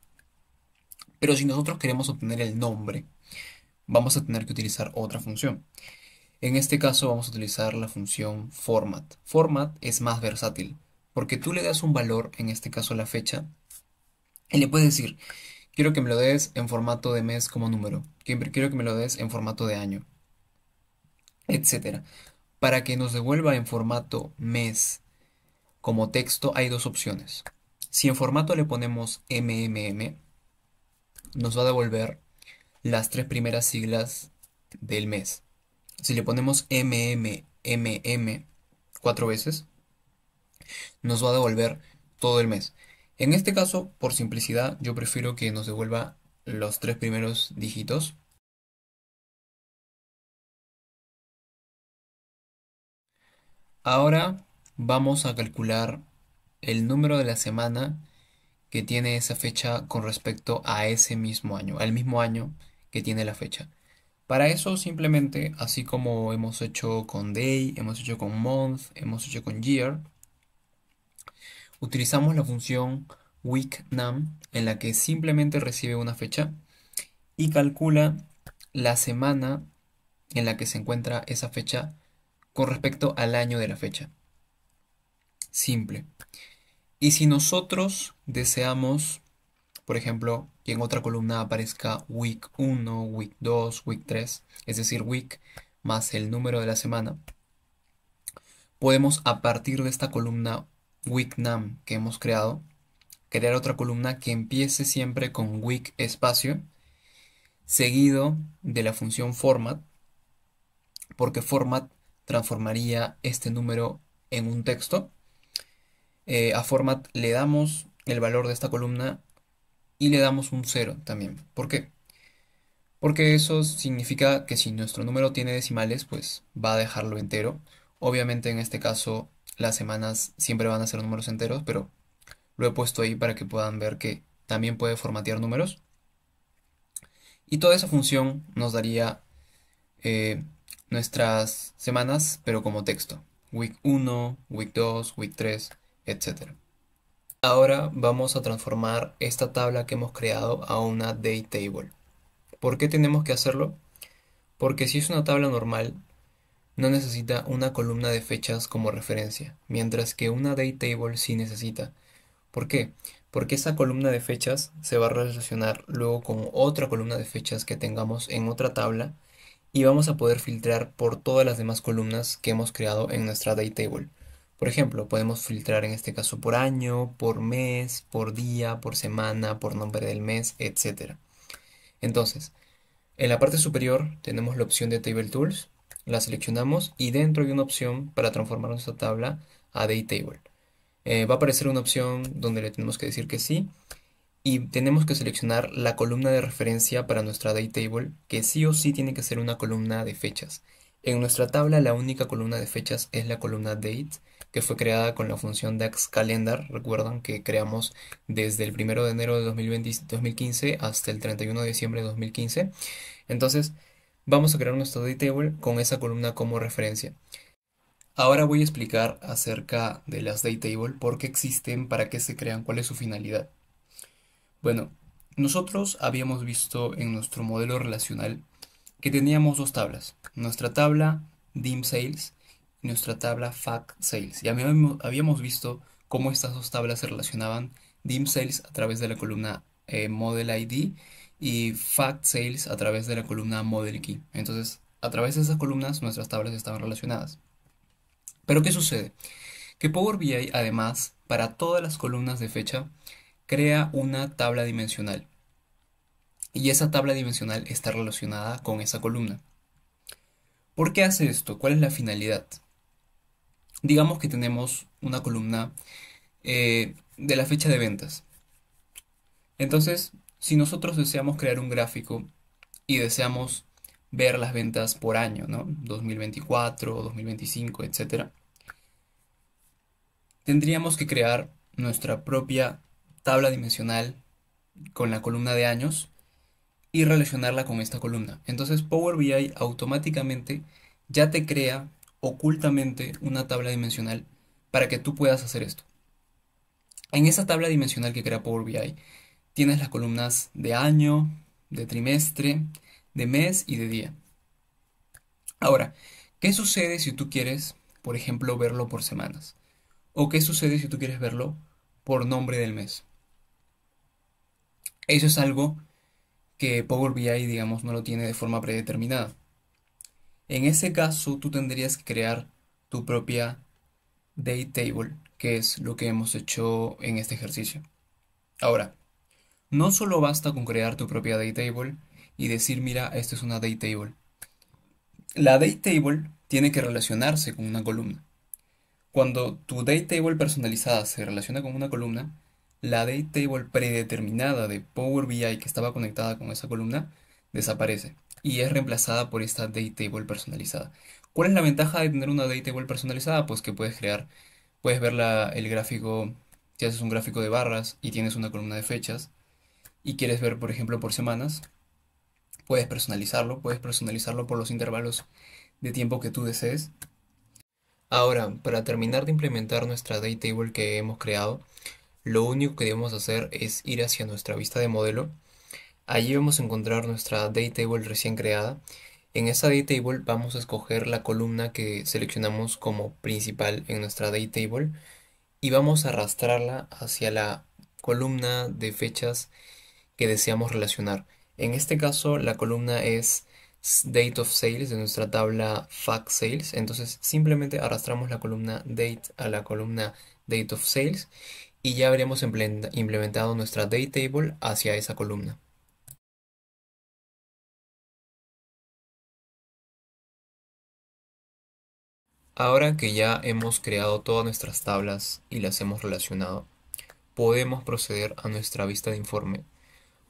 Pero si nosotros queremos obtener el nombre, vamos a tener que utilizar otra función. En este caso vamos a utilizar la función format. Format es más versátil, porque tú le das un valor, en este caso la fecha, y le puedes decir, quiero que me lo des en formato de mes como número, quiero que me lo des en formato de año, etcétera. Para que nos devuelva en formato mes como texto hay dos opciones. Si en formato le ponemos MMM, nos va a devolver las tres primeras siglas del mes. Si le ponemos MMMM cuatro veces, nos va a devolver todo el mes. En este caso, por simplicidad, yo prefiero que nos devuelva los tres primeros dígitos. Ahora vamos a calcular el número de la semana que tiene esa fecha con respecto a ese mismo año, al mismo año que tiene la fecha. Para eso simplemente, así como hemos hecho con day, hemos hecho con month, hemos hecho con year, utilizamos la función weekNum en la que simplemente recibe una fecha y calcula la semana en la que se encuentra esa fecha con respecto al año de la fecha. Simple. Y si nosotros deseamos, por ejemplo, que en otra columna aparezca week 1, week 2, week 3, es decir, week más el número de la semana, podemos a partir de esta columna weekNum que hemos creado, crear otra columna que empiece siempre con week espacio, seguido de la función format, porque format transformaría este número en un texto. A format le damos el valor de esta columna y le damos un 0 también. ¿Por qué? Porque eso significa que si nuestro número tiene decimales, pues va a dejarlo entero. Obviamente en este caso las semanas siempre van a ser números enteros, pero lo he puesto ahí para que puedan ver que también puede formatear números. Y toda esa función nos daría eh, nuestras semanas, pero como texto. Week 1, Week 2, Week 3, etcétera. Ahora vamos a transformar esta tabla que hemos creado a una date table. ¿Por qué tenemos que hacerlo? Porque si es una tabla normal, no necesita una columna de fechas como referencia, mientras que una date table sí necesita. ¿Por qué? Porque esa columna de fechas se va a relacionar luego con otra columna de fechas que tengamos en otra tabla y vamos a poder filtrar por todas las demás columnas que hemos creado en nuestra date table. Por ejemplo, podemos filtrar en este caso por año, por mes, por día, por semana, por nombre del mes, etc. Entonces, en la parte superior tenemos la opción de Table Tools, la seleccionamos y dentro hay una opción para transformar nuestra tabla a Date Table. Va a aparecer una opción donde le tenemos que decir que sí y tenemos que seleccionar la columna de referencia para nuestra Date Table, que sí o sí tiene que ser una columna de fechas. En nuestra tabla la única columna de fechas es la columna Date, que fue creada con la función DaxCalendar. Recuerdan que creamos desde el 1 de enero de 2015 hasta el 31 de diciembre de 2015. Entonces, vamos a crear nuestro Date Table con esa columna como referencia. Ahora voy a explicar acerca de las Date Table, por qué existen, para qué se crean, cuál es su finalidad. Bueno, nosotros habíamos visto en nuestro modelo relacional que teníamos dos tablas, nuestra tabla dim sales y nuestra tabla fact sales. Y habíamos visto cómo estas dos tablas se relacionaban, dim sales a través de la columna model ID y fact sales a través de la columna model key. Entonces, a través de esas columnas nuestras tablas estaban relacionadas. Pero ¿qué sucede? Que Power BI además, para todas las columnas de fecha, crea una tabla dimensional. Y esa tabla dimensional está relacionada con esa columna. ¿Por qué hace esto? ¿Cuál es la finalidad? Digamos que tenemos una columna de la fecha de ventas. Entonces, si nosotros deseamos crear un gráfico y deseamos ver las ventas por año, ¿no? 2024, 2025, etcétera, tendríamos que crear nuestra propia tabla dimensional con la columna de años y relacionarla con esta columna. Entonces Power BI automáticamente ya te crea ocultamente una tabla dimensional para que tú puedas hacer esto. En esa tabla dimensional que crea Power BI tienes las columnas de año, de trimestre, de mes y de día. Ahora, ¿qué sucede si tú quieres, por ejemplo, verlo por semanas? ¿O qué sucede si tú quieres verlo por nombre del mes? Eso es algo que Power BI, digamos, no lo tiene de forma predeterminada. En ese caso, tú tendrías que crear tu propia date table, que es lo que hemos hecho en este ejercicio. Ahora, no solo basta con crear tu propia date table y decir, mira, esto es una date table. La date table tiene que relacionarse con una columna. Cuando tu date table personalizada se relaciona con una columna, la date table predeterminada de Power BI que estaba conectada con esa columna desaparece y es reemplazada por esta date table personalizada. ¿Cuál es la ventaja de tener una date table personalizada? Pues que puedes ver el gráfico, si haces un gráfico de barras y tienes una columna de fechas y quieres ver, por ejemplo, por semanas, puedes personalizarlo por los intervalos de tiempo que tú desees. Ahora, para terminar de implementar nuestra Daytable que hemos creado, lo único que debemos hacer es ir hacia nuestra vista de modelo. Allí vamos a encontrar nuestra Daytable recién creada. En esa Daytable vamos a escoger la columna que seleccionamos como principal en nuestra Daytable y vamos a arrastrarla hacia la columna de fechas que deseamos relacionar. En este caso, la columna es Date of Sales de nuestra tabla Fact Sales. Entonces, simplemente arrastramos la columna Date a la columna Date of Sales y ya habremos implementado nuestra Daytable hacia esa columna. Ahora que ya hemos creado todas nuestras tablas y las hemos relacionado, podemos proceder a nuestra vista de informe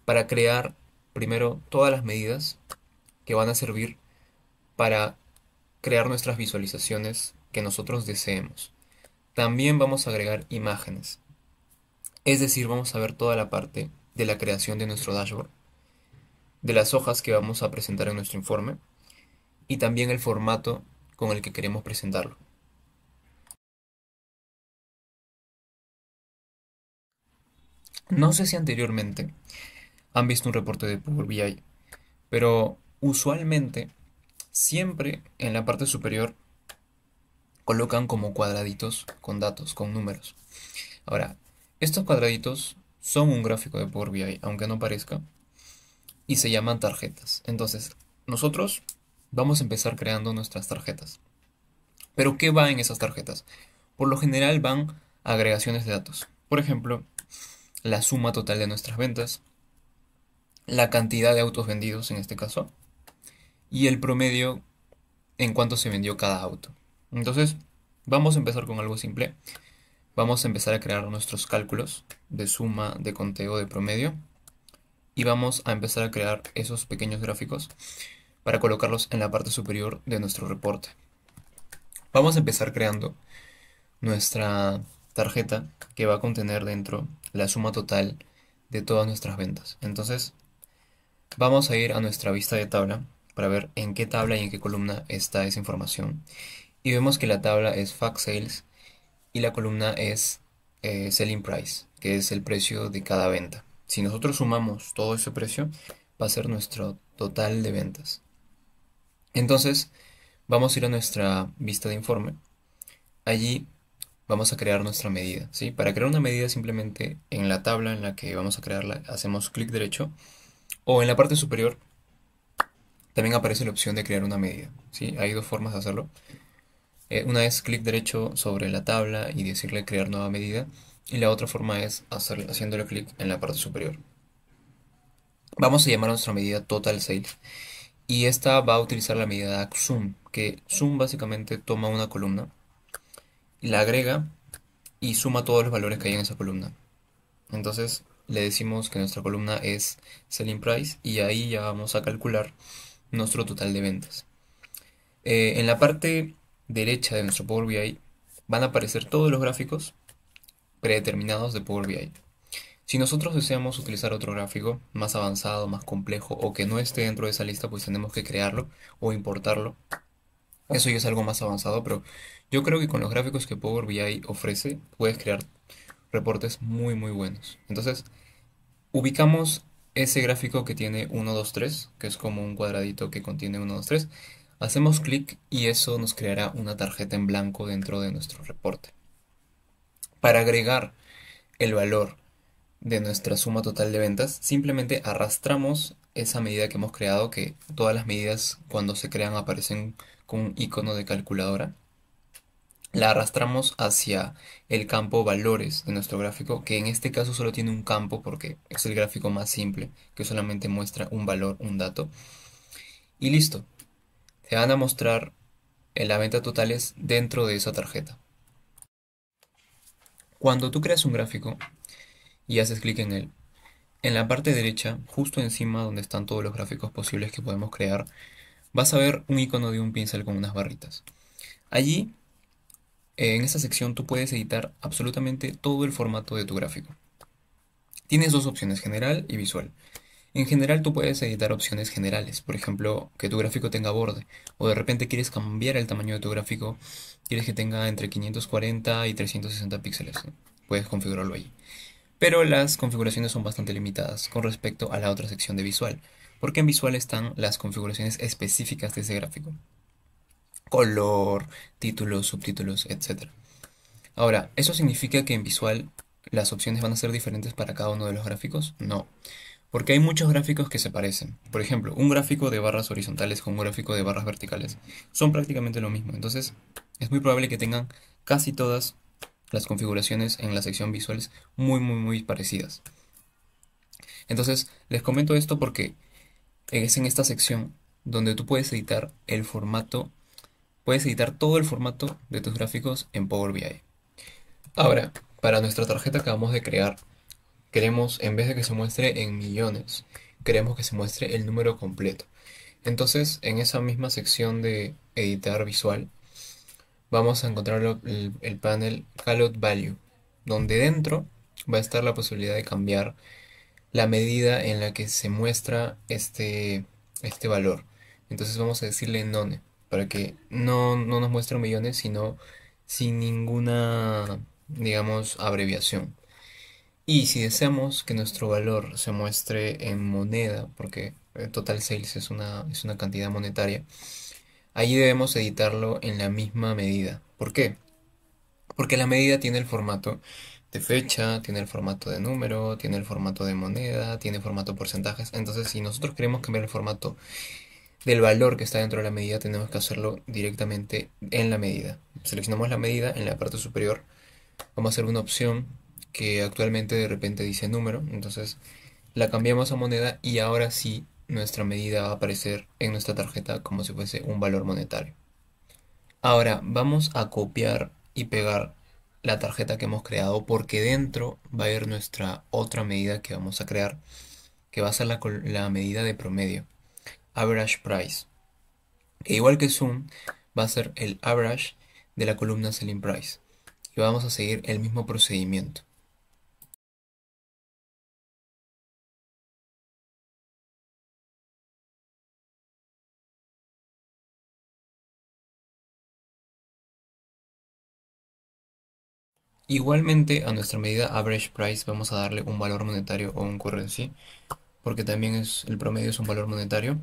para crear primero todas las medidas que van a servir para crear nuestras visualizaciones que nosotros deseemos. También vamos a agregar imágenes, es decir, vamos a ver toda la parte de la creación de nuestro dashboard, de las hojas que vamos a presentar en nuestro informe y también el formato con el que queremos presentarlo. No sé si anteriormente han visto un reporte de Power BI, pero usualmente siempre en la parte superior colocan como cuadraditos con datos, con números. Ahora, estos cuadraditos son un gráfico de Power BI, aunque no parezca, y se llaman tarjetas. Entonces, nosotros vamos a empezar creando nuestras tarjetas. ¿Pero qué va en esas tarjetas? Por lo general van agregaciones de datos. Por ejemplo, la suma total de nuestras ventas, la cantidad de autos vendidos en este caso, y el promedio en cuánto se vendió cada auto. Entonces, vamos a empezar con algo simple. Vamos a empezar a crear nuestros cálculos de suma, de conteo, de promedio. Y vamos a empezar a crear esos pequeños gráficos para colocarlos en la parte superior de nuestro reporte. Vamos a empezar creando nuestra tarjeta que va a contener dentro la suma total de todas nuestras ventas. Entonces, vamos a ir a nuestra vista de tabla para ver en qué tabla y en qué columna está esa información. Y vemos que la tabla es Fact Sales y la columna es Selling Price, que es el precio de cada venta. Si nosotros sumamos todo ese precio, va a ser nuestro total de ventas. Entonces, vamos a ir a nuestra vista de informe. Allí vamos a crear nuestra medida, ¿sí? Para crear una medida simplemente en la tabla en la que vamos a crearla, hacemos clic derecho o en la parte superior también aparece la opción de crear una medida, ¿sí? Hay dos formas de hacerlo. Una es clic derecho sobre la tabla y decirle crear nueva medida. Y la otra forma es haciéndole clic en la parte superior. Vamos a llamar a nuestra medida Total Sales. Y esta va a utilizar la medida Zoom, que Zoom básicamente toma una columna, la agrega y suma todos los valores que hay en esa columna. Entonces le decimos que nuestra columna es Selling Price y ahí ya vamos a calcular nuestro total de ventas. En la parte derecha de nuestro Power BI van a aparecer todos los gráficos predeterminados de Power BI. Si nosotros deseamos utilizar otro gráfico más avanzado, más complejo o que no esté dentro de esa lista, pues tenemos que crearlo o importarlo. Eso ya es algo más avanzado, pero yo creo que con los gráficos que Power BI ofrece, puedes crear reportes muy muy buenos. Entonces, ubicamos ese gráfico que tiene 1, 2, 3, que es como un cuadradito que contiene 1, 2, 3. Hacemos clic y eso nos creará una tarjeta en blanco dentro de nuestro reporte. Para agregar el valor de nuestra suma total de ventas, simplemente arrastramos esa medida que hemos creado, que todas las medidas cuando se crean aparecen con un icono de calculadora. La arrastramos hacia el campo valores de nuestro gráfico, que en este caso solo tiene un campo porque es el gráfico más simple, que solamente muestra un valor, un dato. Y listo, te van a mostrar la venta totales dentro de esa tarjeta. Cuando tú creas un gráfico y haces clic en él, en la parte derecha, justo encima donde están todos los gráficos posibles que podemos crear, vas a ver un icono de un pincel con unas barritas. Allí, en esta sección, tú puedes editar absolutamente todo el formato de tu gráfico. Tienes dos opciones, general y visual. En general tú puedes editar opciones generales, por ejemplo, que tu gráfico tenga borde, o de repente quieres cambiar el tamaño de tu gráfico, quieres que tenga entre 540 y 360 píxeles, ¿no? Puedes configurarlo ahí. Pero las configuraciones son bastante limitadas con respecto a la otra sección de visual, porque en visual están las configuraciones específicas de ese gráfico. Color, títulos, subtítulos, etc. Ahora, ¿eso significa que en visual las opciones van a ser diferentes para cada uno de los gráficos? No, porque hay muchos gráficos que se parecen. Por ejemplo, un gráfico de barras horizontales con un gráfico de barras verticales son prácticamente lo mismo. Entonces, es muy probable que tengan casi todas las configuraciones en la sección visuales muy parecidas. Entonces, les comento esto porque es en esta sección donde tú puedes editar el formato, puedes editar todo el formato de tus gráficos en Power BI. Ahora, para nuestra tarjeta que vamos de crear, queremos, en vez de que se muestre en millones, queremos que se muestre el número completo. Entonces, en esa misma sección de editar visual, vamos a encontrar el panel Callout Value, donde dentro va a estar la posibilidad de cambiar la medida en la que se muestra este valor. Entonces vamos a decirle none, para que no nos muestre millones, sino sin ninguna, digamos, abreviación. Y si deseamos que nuestro valor se muestre en moneda, porque el total sales es una cantidad monetaria, allí debemos editarlo en la misma medida. ¿Por qué? Porque la medida tiene el formato de fecha, tiene el formato de número, tiene el formato de moneda, tiene formato porcentajes. Entonces, si nosotros queremos cambiar el formato del valor que está dentro de la medida, tenemos que hacerlo directamente en la medida. Seleccionamos la medida en la parte superior. Vamos a hacer una opción que actualmente de repente dice número. Entonces, la cambiamos a moneda y ahora sí nuestra medida va a aparecer en nuestra tarjeta como si fuese un valor monetario. Ahora vamos a copiar y pegar la tarjeta que hemos creado porque dentro va a ir nuestra otra medida que vamos a crear, que va a ser la medida de promedio, average price, que igual que Zoom va a ser el average de la columna selling price. Y vamos a seguir el mismo procedimiento. Igualmente a nuestra medida average price vamos a darle un valor monetario o un currency, porque también el promedio es un valor monetario.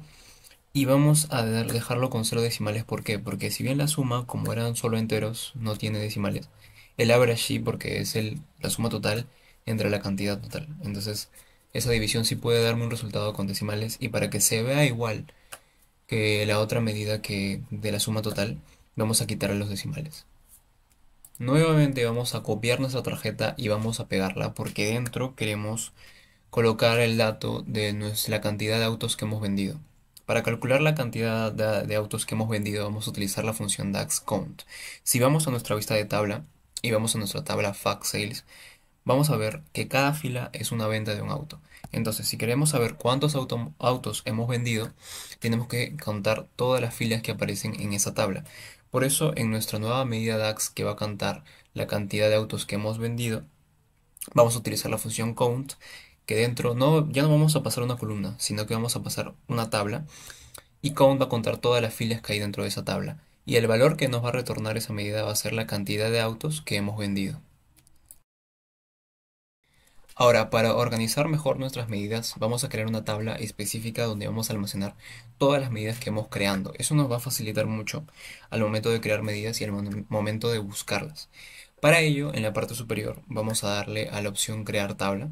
Y vamos a dejarlo con cero decimales. ¿Por qué? Porque si bien la suma, como eran solo enteros, no tiene decimales, el average sí, porque es la suma total entre la cantidad total. Entonces, esa división sí puede darme un resultado con decimales. Y para que se vea igual que la otra medida que de la suma total, vamos a quitarle los decimales. Nuevamente vamos a copiar nuestra tarjeta y vamos a pegarla porque dentro queremos colocar el dato de la cantidad de autos que hemos vendido. Para calcular la cantidad de autos que hemos vendido vamos a utilizar la función DAX-count. Si vamos a nuestra vista de tabla y vamos a nuestra tabla Fact Sales, vamos a ver que cada fila es una venta de un auto. Entonces, si queremos saber cuántos autos hemos vendido, tenemos que contar todas las filas que aparecen en esa tabla. Por eso, en nuestra nueva medida DAX que va a contar la cantidad de autos que hemos vendido, vamos a utilizar la función count, que dentro ya no vamos a pasar una columna, sino que vamos a pasar una tabla y count va a contar todas las filas que hay dentro de esa tabla. Y el valor que nos va a retornar esa medida va a ser la cantidad de autos que hemos vendido. Ahora, para organizar mejor nuestras medidas, vamos a crear una tabla específica donde vamos a almacenar todas las medidas que hemos creando. Eso nos va a facilitar mucho al momento de crear medidas y al momento de buscarlas. Para ello, en la parte superior, vamos a darle a la opción crear tabla.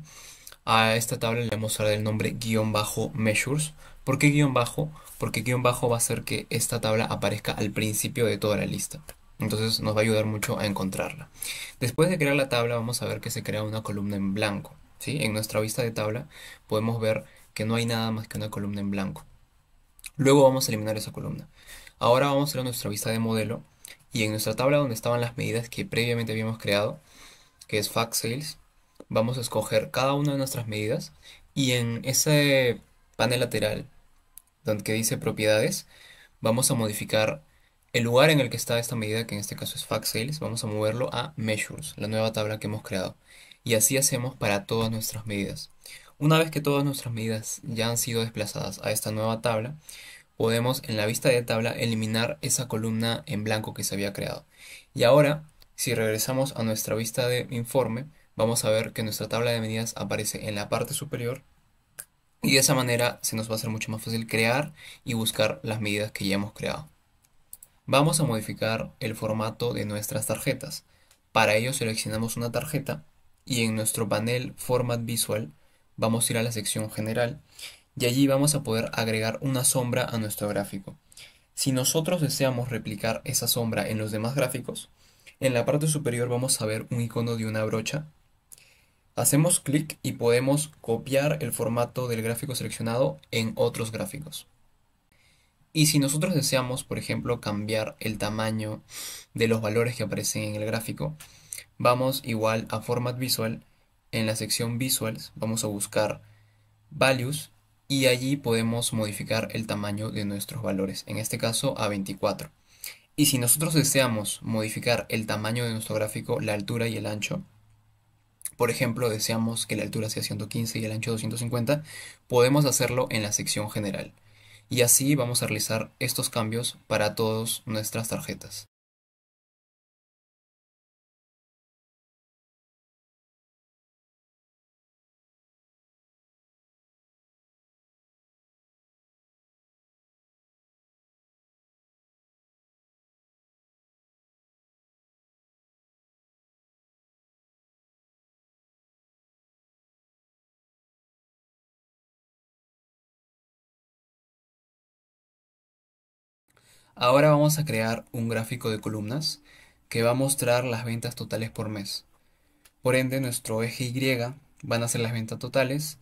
A esta tabla le vamos a dar el nombre guión bajo measures. ¿Por qué guión bajo? Porque guión bajo va a hacer que esta tabla aparezca al principio de toda la lista. Entonces nos va a ayudar mucho a encontrarla. Después de crear la tabla vamos a ver que se crea una columna en blanco, ¿sí? En nuestra vista de tabla podemos ver que no hay nada más que una columna en blanco. Luego vamos a eliminar esa columna. Ahora vamos a ir a nuestra vista de modelo y en nuestra tabla donde estaban las medidas que previamente habíamos creado, que es Fact Sales, vamos a escoger cada una de nuestras medidas y en ese panel lateral donde que dice propiedades, vamos a modificar el lugar en el que está esta medida, que en este caso es Fact Sales, vamos a moverlo a Measures, la nueva tabla que hemos creado. Y así hacemos para todas nuestras medidas. Una vez que todas nuestras medidas ya han sido desplazadas a esta nueva tabla, podemos en la vista de tabla eliminar esa columna en blanco que se había creado. Y ahora, si regresamos a nuestra vista de informe, vamos a ver que nuestra tabla de medidas aparece en la parte superior y de esa manera se nos va a hacer mucho más fácil crear y buscar las medidas que ya hemos creado. Vamos a modificar el formato de nuestras tarjetas. Para ello seleccionamos una tarjeta y en nuestro panel Format Visual vamos a ir a la sección General y allí vamos a poder agregar una sombra a nuestro gráfico. Si nosotros deseamos replicar esa sombra en los demás gráficos, en la parte superior vamos a ver un icono de una brocha. Hacemos clic y podemos copiar el formato del gráfico seleccionado en otros gráficos. Y si nosotros deseamos, por ejemplo, cambiar el tamaño de los valores que aparecen en el gráfico, vamos igual a Format Visual. En la sección Visuals vamos a buscar Values y allí podemos modificar el tamaño de nuestros valores, en este caso a 24. Y si nosotros deseamos modificar el tamaño de nuestro gráfico, la altura y el ancho, por ejemplo, deseamos que la altura sea 115 y el ancho 250, podemos hacerlo en la sección general. Y así vamos a realizar estos cambios para todas nuestras tarjetas. Ahora vamos a crear un gráfico de columnas que va a mostrar las ventas totales por mes. Por ende, nuestro eje Y van a ser las ventas totales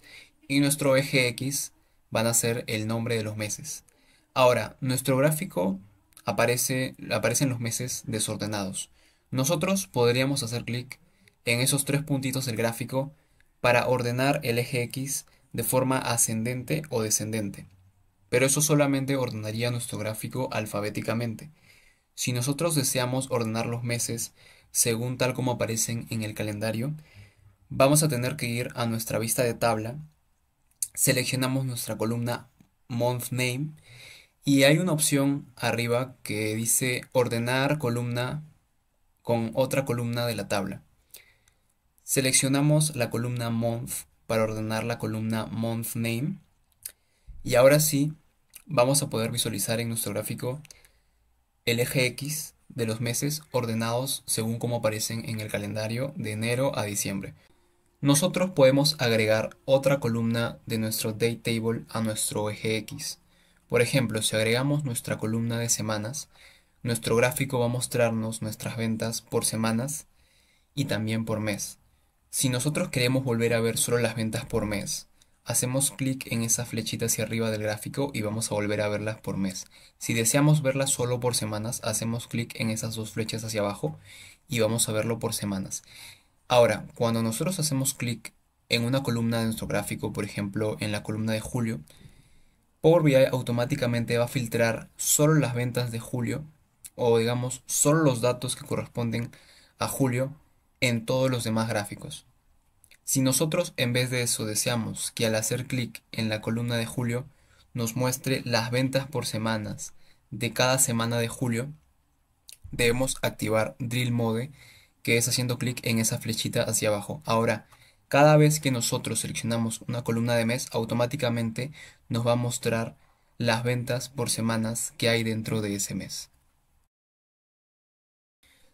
y nuestro eje X van a ser el nombre de los meses. Ahora, nuestro gráfico aparecen los meses desordenados. Nosotros podríamos hacer clic en esos tres puntitos del gráfico para ordenar el eje X de forma ascendente o descendente. Pero eso solamente ordenaría nuestro gráfico alfabéticamente. Si nosotros deseamos ordenar los meses según tal como aparecen en el calendario, vamos a tener que ir a nuestra vista de tabla, seleccionamos nuestra columna Month Name y hay una opción arriba que dice ordenar columna con otra columna de la tabla. Seleccionamos la columna Month para ordenar la columna Month Name y ahora sí vamos a poder visualizar en nuestro gráfico el eje X de los meses ordenados según como aparecen en el calendario de enero a diciembre. Nosotros podemos agregar otra columna de nuestro Date Table a nuestro eje X. Por ejemplo, si agregamos nuestra columna de semanas, nuestro gráfico va a mostrarnos nuestras ventas por semanas y también por mes. Si nosotros queremos volver a ver solo las ventas por mes, hacemos clic en esa flechita hacia arriba del gráfico y vamos a volver a verlas por mes. Si deseamos verlas solo por semanas, hacemos clic en esas dos flechas hacia abajo y vamos a verlo por semanas. Ahora, cuando nosotros hacemos clic en una columna de nuestro gráfico, por ejemplo, en la columna de julio, Power BI automáticamente va a filtrar solo las ventas de julio, o digamos, solo los datos que corresponden a julio en todos los demás gráficos. Si nosotros en vez de eso deseamos que al hacer clic en la columna de julio nos muestre las ventas por semanas de cada semana de julio, debemos activar Drill Mode, que es haciendo clic en esa flechita hacia abajo. Ahora, cada vez que nosotros seleccionamos una columna de mes, automáticamente nos va a mostrar las ventas por semanas que hay dentro de ese mes.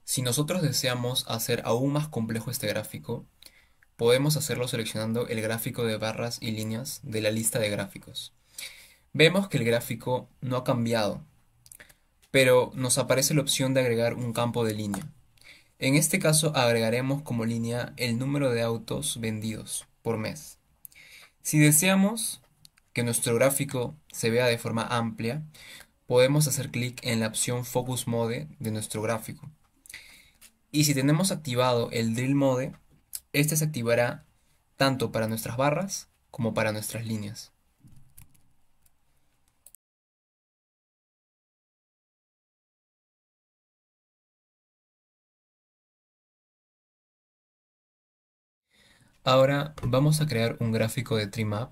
Si nosotros deseamos hacer aún más complejo este gráfico, podemos hacerlo seleccionando el gráfico de barras y líneas de la lista de gráficos. Vemos que el gráfico no ha cambiado, pero nos aparece la opción de agregar un campo de línea. En este caso agregaremos como línea el número de autos vendidos por mes. Si deseamos que nuestro gráfico se vea de forma amplia, podemos hacer clic en la opción Focus Mode de nuestro gráfico. Y si tenemos activado el Drill Mode, este se activará tanto para nuestras barras como para nuestras líneas. Ahora vamos a crear un gráfico de Trimap.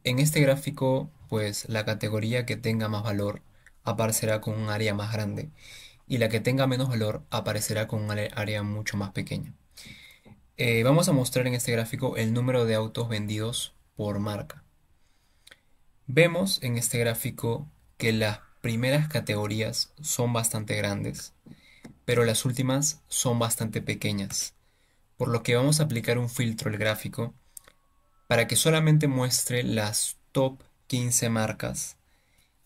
En este gráfico, pues la categoría que tenga más valor aparecerá con un área más grande y la que tenga menos valor aparecerá con un área mucho más pequeña. Vamos a mostrar en este gráfico el número de autos vendidos por marca. Vemos en este gráfico que las primeras categorías son bastante grandes, pero las últimas son bastante pequeñas, por lo que vamos a aplicar un filtro al gráfico para que solamente muestre las top 15 marcas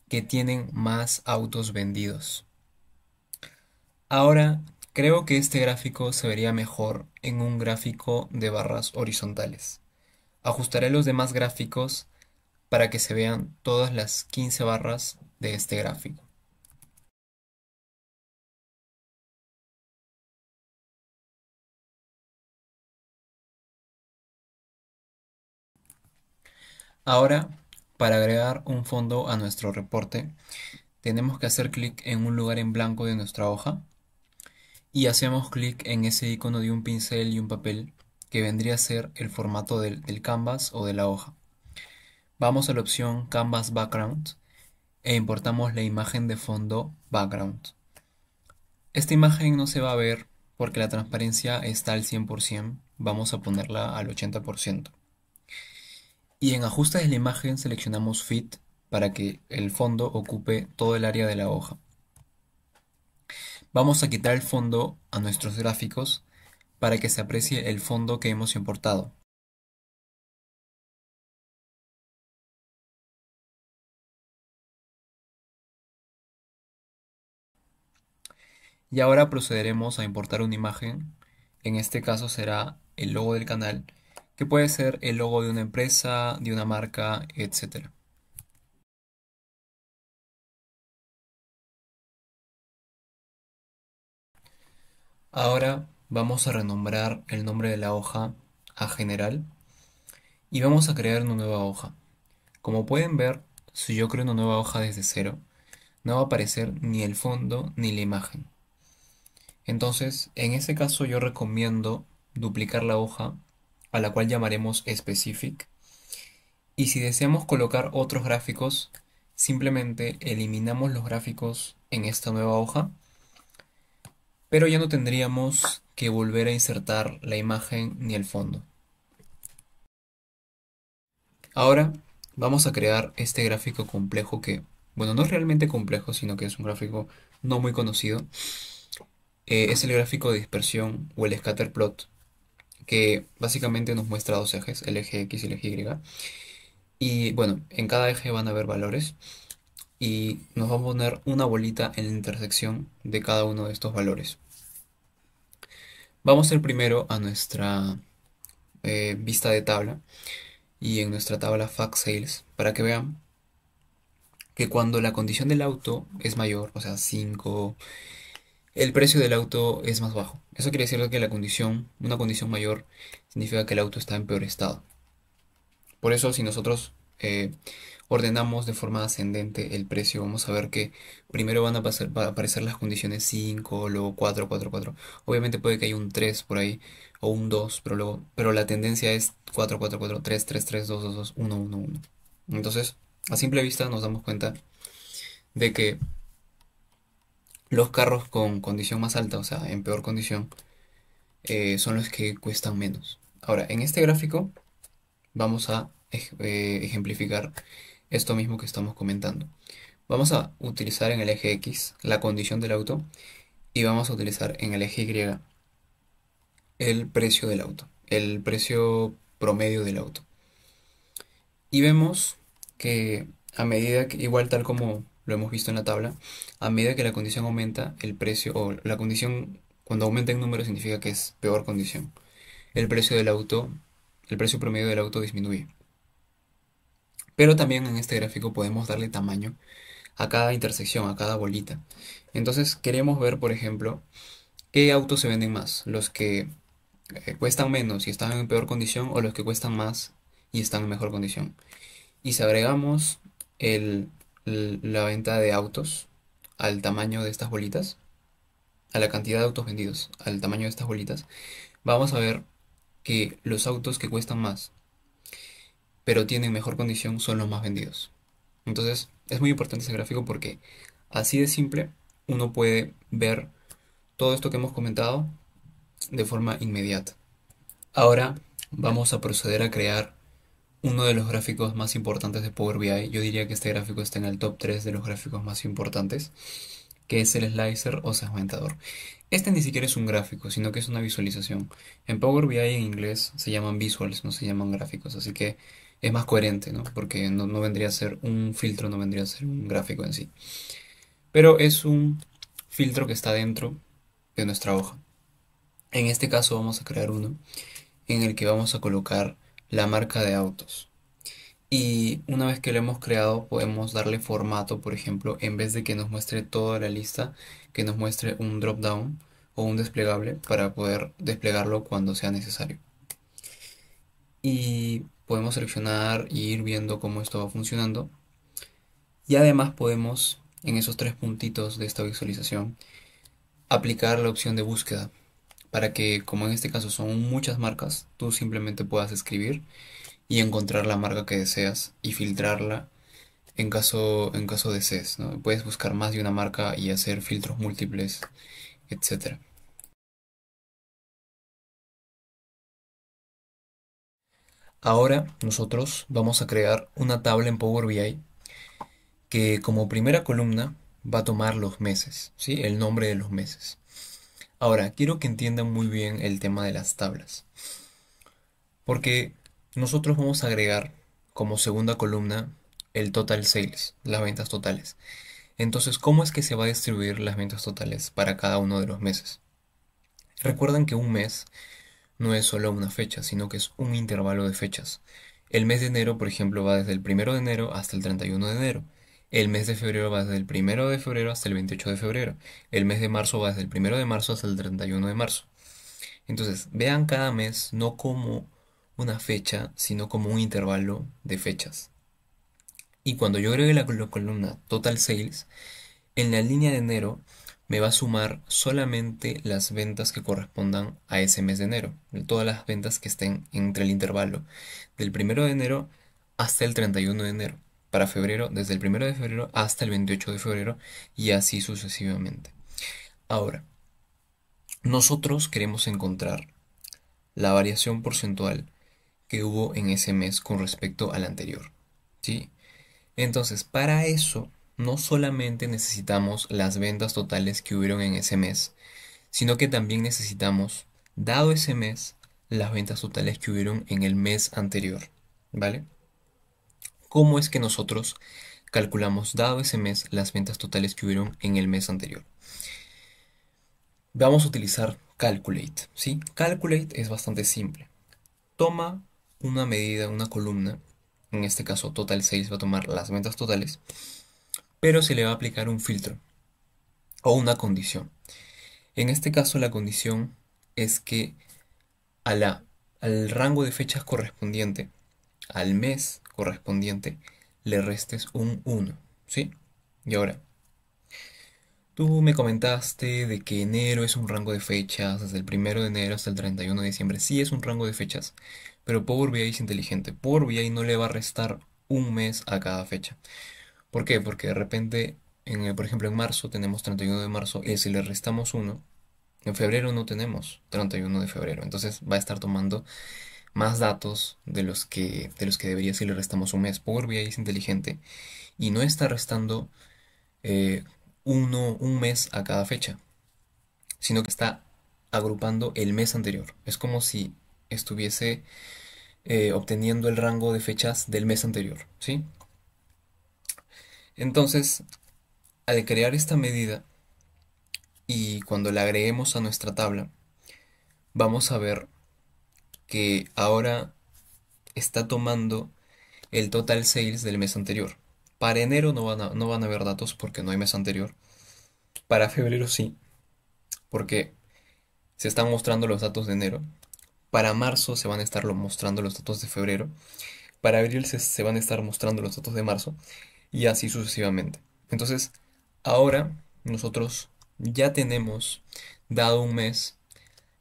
que tienen más autos vendidos. Ahora, creo que este gráfico se vería mejor en un gráfico de barras horizontales. Ajustaré los demás gráficos para que se vean todas las 15 barras de este gráfico. Ahora, para agregar un fondo a nuestro reporte, tenemos que hacer clic en un lugar en blanco de nuestra hoja y hacemos clic en ese icono de un pincel y un papel que vendría a ser el formato del canvas o de la hoja. Vamos a la opción Canvas Background e importamos la imagen de fondo Background. Esta imagen no se va a ver porque la transparencia está al 100%, vamos a ponerla al 80%. Y en ajustes de la imagen seleccionamos Fit para que el fondo ocupe todo el área de la hoja. Vamos a quitar el fondo a nuestros gráficos para que se aprecie el fondo que hemos importado. Y ahora procederemos a importar una imagen. En este caso será el logo del canal, que puede ser el logo de una empresa, de una marca, etc. Ahora vamos a renombrar el nombre de la hoja a general y vamos a crear una nueva hoja. Como pueden ver, si yo creo una nueva hoja desde cero, no va a aparecer ni el fondo ni la imagen. Entonces, en este caso yo recomiendo duplicar la hoja, a la cual llamaremos specific, y si deseamos colocar otros gráficos, simplemente eliminamos los gráficos en esta nueva hoja, pero ya no tendríamos que volver a insertar la imagen ni el fondo. Ahora vamos a crear este gráfico complejo que, bueno, no es realmente complejo, sino que es un gráfico no muy conocido. Es el gráfico de dispersión o el scatter plot, que básicamente nos muestra dos ejes, el eje X y el eje Y. Y bueno, en cada eje van a haber valores y nos va a poner una bolita en la intersección de cada uno de estos valores. Vamos a ir primero a nuestra vista de tabla y en nuestra tabla Fact Sales para que vean que cuando la condición del auto es mayor, o sea 5, el precio del auto es más bajo. Eso quiere decir que una condición mayor significa que el auto está en peor estado. Por eso si nosotros ordenamos de forma ascendente el precio, vamos a ver que primero va a aparecer las condiciones 5, luego 4, 4, 4. Obviamente puede que haya un 3 por ahí o un 2, pero la tendencia es 4, 4, 4, 3, 3, 3, 2, 2, 2, 1, 1, 1. Entonces, a simple vista nos damos cuenta de que los carros con condición más alta, o sea, en peor condición, son los que cuestan menos. Ahora, en este gráfico vamos a ejemplificar esto mismo que estamos comentando. Vamos a utilizar en el eje X la condición del auto y vamos a utilizar en el eje Y el precio del auto, el precio promedio del auto. Y vemos que a medida que, igual tal como lo hemos visto en la tabla, a medida que la condición aumenta, el precio, o la condición, cuando aumenta en número significa que es peor condición. El precio del auto, el precio promedio del auto disminuye. Pero también en este gráfico podemos darle tamaño a cada intersección, a cada bolita. Entonces queremos ver, por ejemplo, qué autos se venden más, los que cuestan menos y están en peor condición o los que cuestan más y están en mejor condición. Y si agregamos la venta de autos al tamaño de estas bolitas, a la cantidad de autos vendidos, al tamaño de estas bolitas, vamos a ver que los autos que cuestan más, pero tienen mejor condición, son los más vendidos. Entonces, es muy importante ese gráfico porque así de simple uno puede ver todo esto que hemos comentado de forma inmediata. Ahora vamos a proceder a crear uno de los gráficos más importantes de Power BI. Yo diría que este gráfico está en el top 3 de los gráficos más importantes, que es el slicer o segmentador. Este ni siquiera es un gráfico, sino que es una visualización. En Power BI en inglés se llaman visuals, no se llaman gráficos, así que es más coherente, ¿no? Porque no vendría a ser un filtro, no vendría a ser un gráfico en sí. Pero es un filtro que está dentro de nuestra hoja. En este caso vamos a crear uno en el que vamos a colocar la marca de autos. Y una vez que lo hemos creado, podemos darle formato, por ejemplo, en vez de que nos muestre toda la lista, que nos muestre un drop down o un desplegable para poder desplegarlo cuando sea necesario. Y podemos seleccionar y ir viendo cómo esto va funcionando. Y además podemos, en esos tres puntitos de esta visualización, aplicar la opción de búsqueda para que, como en este caso son muchas marcas, tú simplemente puedas escribir y encontrar la marca que deseas y filtrarla en caso desees, ¿no? Puedes buscar más de una marca y hacer filtros múltiples, etcétera. Ahora nosotros vamos a crear una tabla en Power BI que como primera columna va a tomar los meses, ¿sí? El nombre de los meses. Ahora, quiero que entiendan muy bien el tema de las tablas, porque nosotros vamos a agregar como segunda columna el total sales, las ventas totales. Entonces, ¿cómo es que se va a distribuir las ventas totales para cada uno de los meses? Recuerden que un mes no es solo una fecha, sino que es un intervalo de fechas. El mes de enero, por ejemplo, va desde el 1 de enero hasta el 31 de enero. El mes de febrero va desde el 1 de febrero hasta el 28 de febrero. El mes de marzo va desde el 1 de marzo hasta el 31 de marzo. Entonces, vean cada mes no como una fecha, sino como un intervalo de fechas. Y cuando yo agregue la columna Total Sales, en la línea de enero me va a sumar solamente las ventas que correspondan a ese mes de enero, todas las ventas que estén entre el intervalo del 1 de enero hasta el 31 de enero. Para febrero, desde el 1 de febrero hasta el 28 de febrero y así sucesivamente. Ahora, nosotros queremos encontrar la variación porcentual que hubo en ese mes con respecto al anterior, ¿sí? Entonces, para eso, no solamente necesitamos las ventas totales que hubieron en ese mes, sino que también necesitamos, dado ese mes, las ventas totales que hubieron en el mes anterior, ¿vale? ¿Cómo es que nosotros calculamos, dado ese mes, las ventas totales que hubieron en el mes anterior? Vamos a utilizar Calculate, ¿sí? Calculate es bastante simple. Toma una medida, una columna, en este caso Total 6 va a tomar las ventas totales, pero se le va a aplicar un filtro o una condición. En este caso la condición es que a al rango de fechas correspondiente, al mes correspondiente, le restes un 1, ¿sí? Y ahora, tú me comentaste de que enero es un rango de fechas, desde el 1 de enero hasta el 31 de diciembre. Sí es un rango de fechas, pero Power BI es inteligente. Power BI no le va a restar un mes a cada fecha. ¿Por qué? Porque de repente, por ejemplo, en marzo tenemos 31 de marzo y si le restamos uno, en febrero no tenemos 31 de febrero. Entonces va a estar tomando más datos de los que debería si le restamos un mes. Power BI es inteligente y no está restando eh, un mes a cada fecha, sino que está agrupando el mes anterior. Es como si estuviese obteniendo el rango de fechas del mes anterior, ¿sí? Entonces, al crear esta medida y cuando la agreguemos a nuestra tabla, vamos a ver que ahora está tomando el total sales del mes anterior. Para enero no van a haber datos porque no hay mes anterior. Para febrero sí, porque se están mostrando los datos de enero. Para marzo se van a estar mostrando los datos de febrero. Para abril se van a estar mostrando los datos de marzo. Y así sucesivamente. Entonces, ahora nosotros ya tenemos, dado un mes,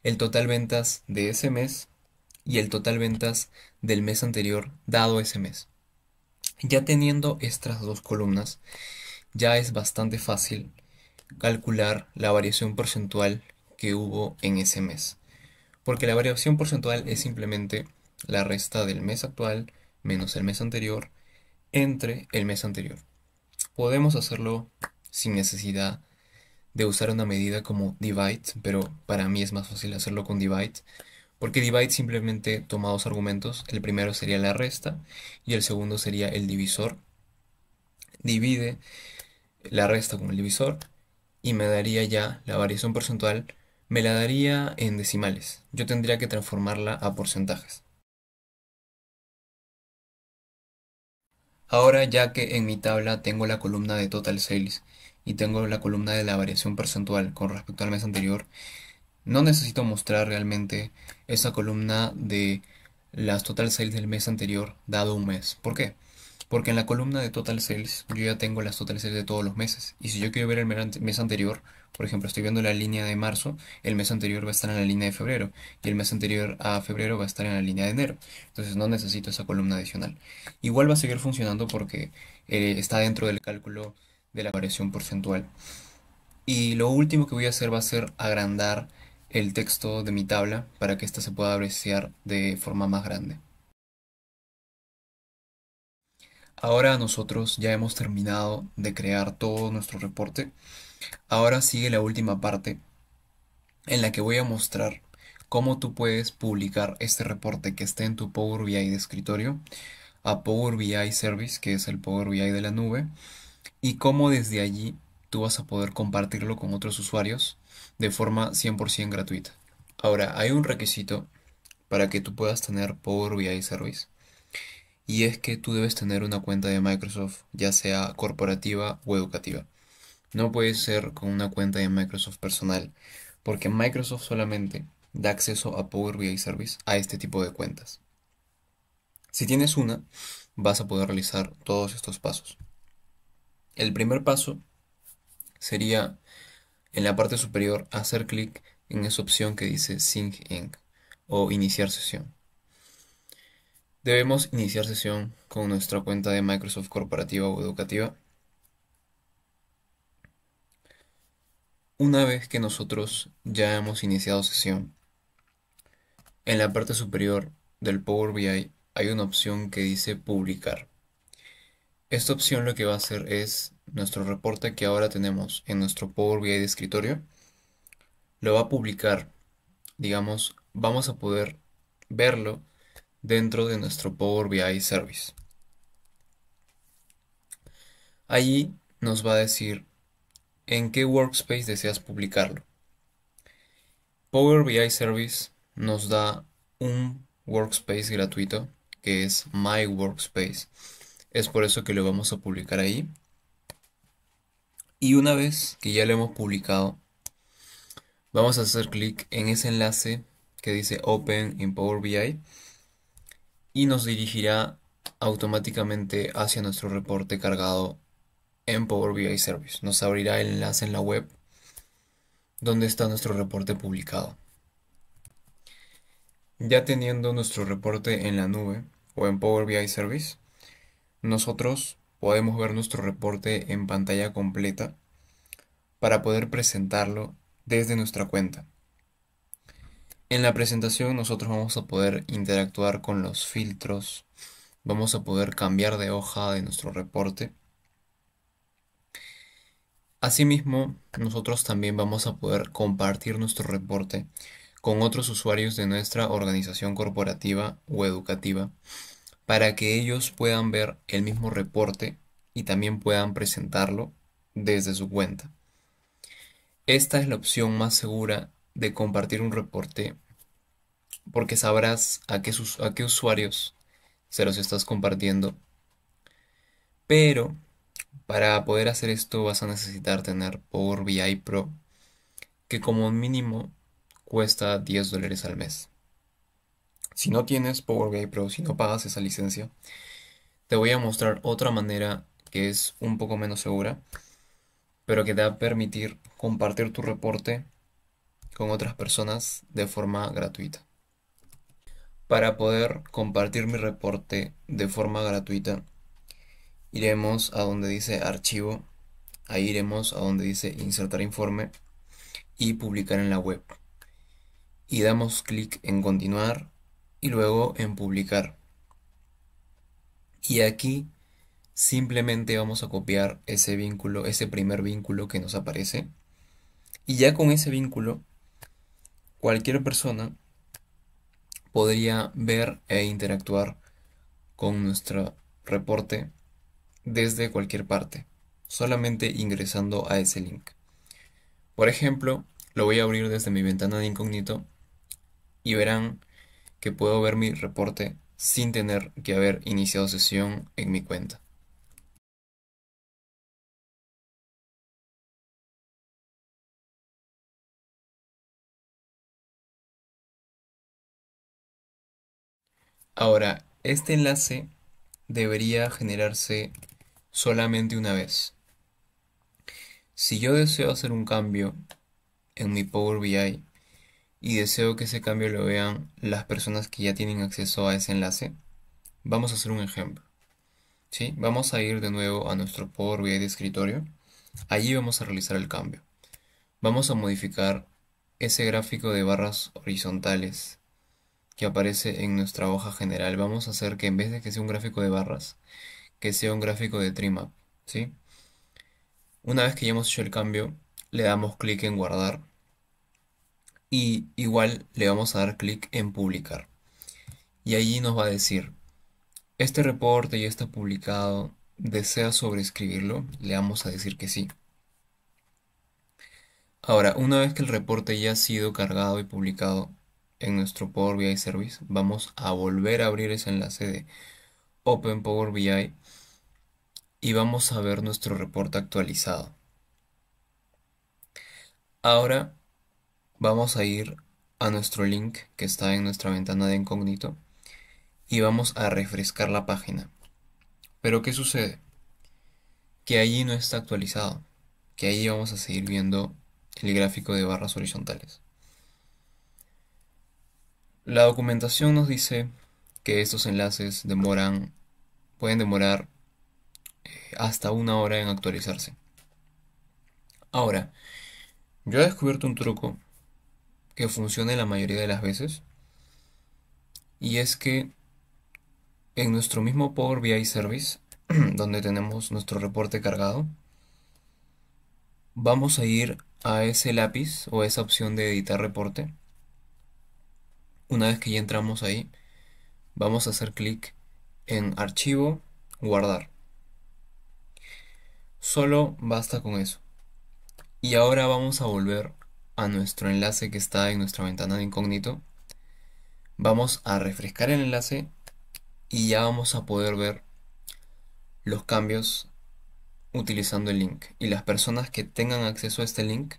el total ventas de ese mes y el total ventas del mes anterior dado ese mes. Ya teniendo estas dos columnas, ya es bastante fácil calcular la variación porcentual que hubo en ese mes. Porque la variación porcentual es simplemente la resta del mes actual menos el mes anterior entre el mes anterior. Podemos hacerlo sin necesidad de usar una medida como divide, pero para mí es más fácil hacerlo con divide, porque divide simplemente toma dos argumentos. El primero sería la resta y el segundo sería el divisor. Divide la resta con el divisor y me daría ya la variación porcentual, me la daría en decimales. Yo tendría que transformarla a porcentajes. Ahora, ya que en mi tabla tengo la columna de total sales y tengo la columna de la variación porcentual con respecto al mes anterior, no necesito mostrar realmente esa columna de las total sales del mes anterior dado un mes. ¿Por qué? Porque en la columna de total sales yo ya tengo las total sales de todos los meses. Y si yo quiero ver el mes anterior, por ejemplo, estoy viendo la línea de marzo, el mes anterior va a estar en la línea de febrero y el mes anterior a febrero va a estar en la línea de enero. Entonces no necesito esa columna adicional. Igual va a seguir funcionando porque está dentro del cálculo de la variación porcentual. Y lo último que voy a hacer va a ser agrandar el texto de mi tabla para que ésta se pueda apreciar de forma más grande. Ahora nosotros ya hemos terminado de crear todo nuestro reporte. Ahora sigue la última parte en la que voy a mostrar cómo tú puedes publicar este reporte que esté en tu Power BI de escritorio a Power BI Service, que es el Power BI de la nube, y cómo desde allí tú vas a poder compartirlo con otros usuarios de forma 100% gratuita. Ahora, hay un requisito para que tú puedas tener Power BI Service, y es que tú debes tener una cuenta de Microsoft, ya sea corporativa o educativa. No puede ser con una cuenta de Microsoft personal, porque Microsoft solamente da acceso a Power BI Service a este tipo de cuentas. Si tienes una, vas a poder realizar todos estos pasos. El primer paso sería en la parte superior hacer clic en esa opción que dice Sync In o iniciar sesión. Debemos iniciar sesión con nuestra cuenta de Microsoft corporativa o educativa. Una vez que nosotros ya hemos iniciado sesión, en la parte superior del Power BI hay una opción que dice publicar. Esta opción lo que va a hacer es nuestro reporte que ahora tenemos en nuestro Power BI de escritorio, lo va a publicar. Digamos, vamos a poder verlo dentro de nuestro Power BI Service. Allí nos va a decir en qué workspace deseas publicarlo. Power BI Service nos da un workspace gratuito que es My Workspace. Es por eso que lo vamos a publicar ahí. Y una vez que ya lo hemos publicado, vamos a hacer clic en ese enlace que dice Open in Power BI y nos dirigirá automáticamente hacia nuestro reporte cargado en Power BI Service. Nos abrirá el enlace en la web donde está nuestro reporte publicado. Ya teniendo nuestro reporte en la nube o en Power BI Service, nosotros podemos ver nuestro reporte en pantalla completa para poder presentarlo desde nuestra cuenta. En la presentación nosotros vamos a poder interactuar con los filtros, vamos a poder cambiar de hoja de nuestro reporte. Asimismo, nosotros también vamos a poder compartir nuestro reporte con otros usuarios de nuestra organización corporativa o educativa para que ellos puedan ver el mismo reporte y también puedan presentarlo desde su cuenta. Esta es la opción más segura de compartir un reporte porque sabrás a qué usuarios se los estás compartiendo. Pero para poder hacer esto vas a necesitar tener Power BI Pro, que como mínimo cuesta $10 al mes. Si no tienes Power BI Pro, si no pagas esa licencia, te voy a mostrar otra manera que es un poco menos segura, pero que te va a permitir compartir tu reporte con otras personas de forma gratuita. Para poder compartir mi reporte de forma gratuita, iremos a donde dice archivo, ahí iremos a donde dice insertar informe y publicar en la web. Y damos clic en continuar y luego en publicar. Y aquí simplemente vamos a copiar ese vínculo, ese primer vínculo que nos aparece. Y ya con ese vínculo, cualquier persona podría ver e interactuar con nuestro reporte desde cualquier parte, solamente ingresando a ese link. Por ejemplo, lo voy a abrir desde mi ventana de incógnito y verán que puedo ver mi reporte sin tener que haber iniciado sesión en mi cuenta. Ahora, este enlace debería generarse solamente una vez. Si yo deseo hacer un cambio en mi Power BI y deseo que ese cambio lo vean las personas que ya tienen acceso a ese enlace, vamos a hacer un ejemplo. ¿Sí? Vamos a ir de nuevo a nuestro Power BI de escritorio. Allí vamos a realizar el cambio. Vamos a modificar ese gráfico de barras horizontales que aparece en nuestra hoja general. Vamos a hacer que en vez de que sea un gráfico de barras, que sea un gráfico de trimap, ¿sí? Una vez que ya hemos hecho el cambio, le damos clic en guardar y igual le vamos a dar clic en publicar. Y allí nos va a decir, este reporte ya está publicado, ¿desea sobreescribirlo? Le vamos a decir que sí. Ahora, una vez que el reporte ya ha sido cargado y publicado en nuestro Power BI Service, vamos a volver a abrir ese enlace de Open Power BI y vamos a ver nuestro reporte actualizado. Ahora vamos a ir a nuestro link que está en nuestra ventana de incógnito y vamos a refrescar la página. Pero ¿qué sucede? Que allí no está actualizado, que allí vamos a seguir viendo el gráfico de barras horizontales. La documentación nos dice que estos enlaces pueden demorar hasta 1 hora en actualizarse. Ahora, yo he descubierto un truco que funciona la mayoría de las veces y es que en nuestro mismo Power BI Service, donde tenemos nuestro reporte cargado, vamos a ir a ese lápiz o esa opción de editar reporte. Una vez que ya entramos ahí, vamos a hacer clic en archivo, guardar. Solo basta con eso. Y ahora vamos a volver a nuestro enlace que está en nuestra ventana de incógnito. Vamos a refrescar el enlace y ya vamos a poder ver los cambios utilizando el link. Y las personas que tengan acceso a este link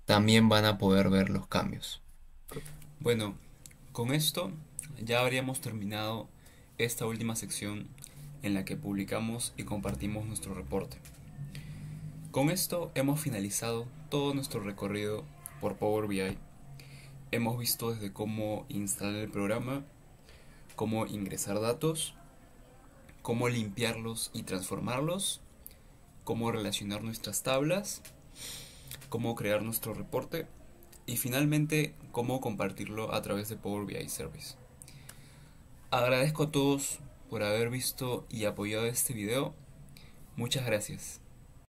también van a poder ver los cambios. Bueno, con esto ya habríamos terminado esta última sección en la que publicamos y compartimos nuestro reporte. Con esto hemos finalizado todo nuestro recorrido por Power BI. Hemos visto desde cómo instalar el programa, cómo ingresar datos, cómo limpiarlos y transformarlos, cómo relacionar nuestras tablas, cómo crear nuestro reporte y finalmente cómo compartirlo a través de Power BI Service. Agradezco a todos por haber visto y apoyado este video. Muchas gracias.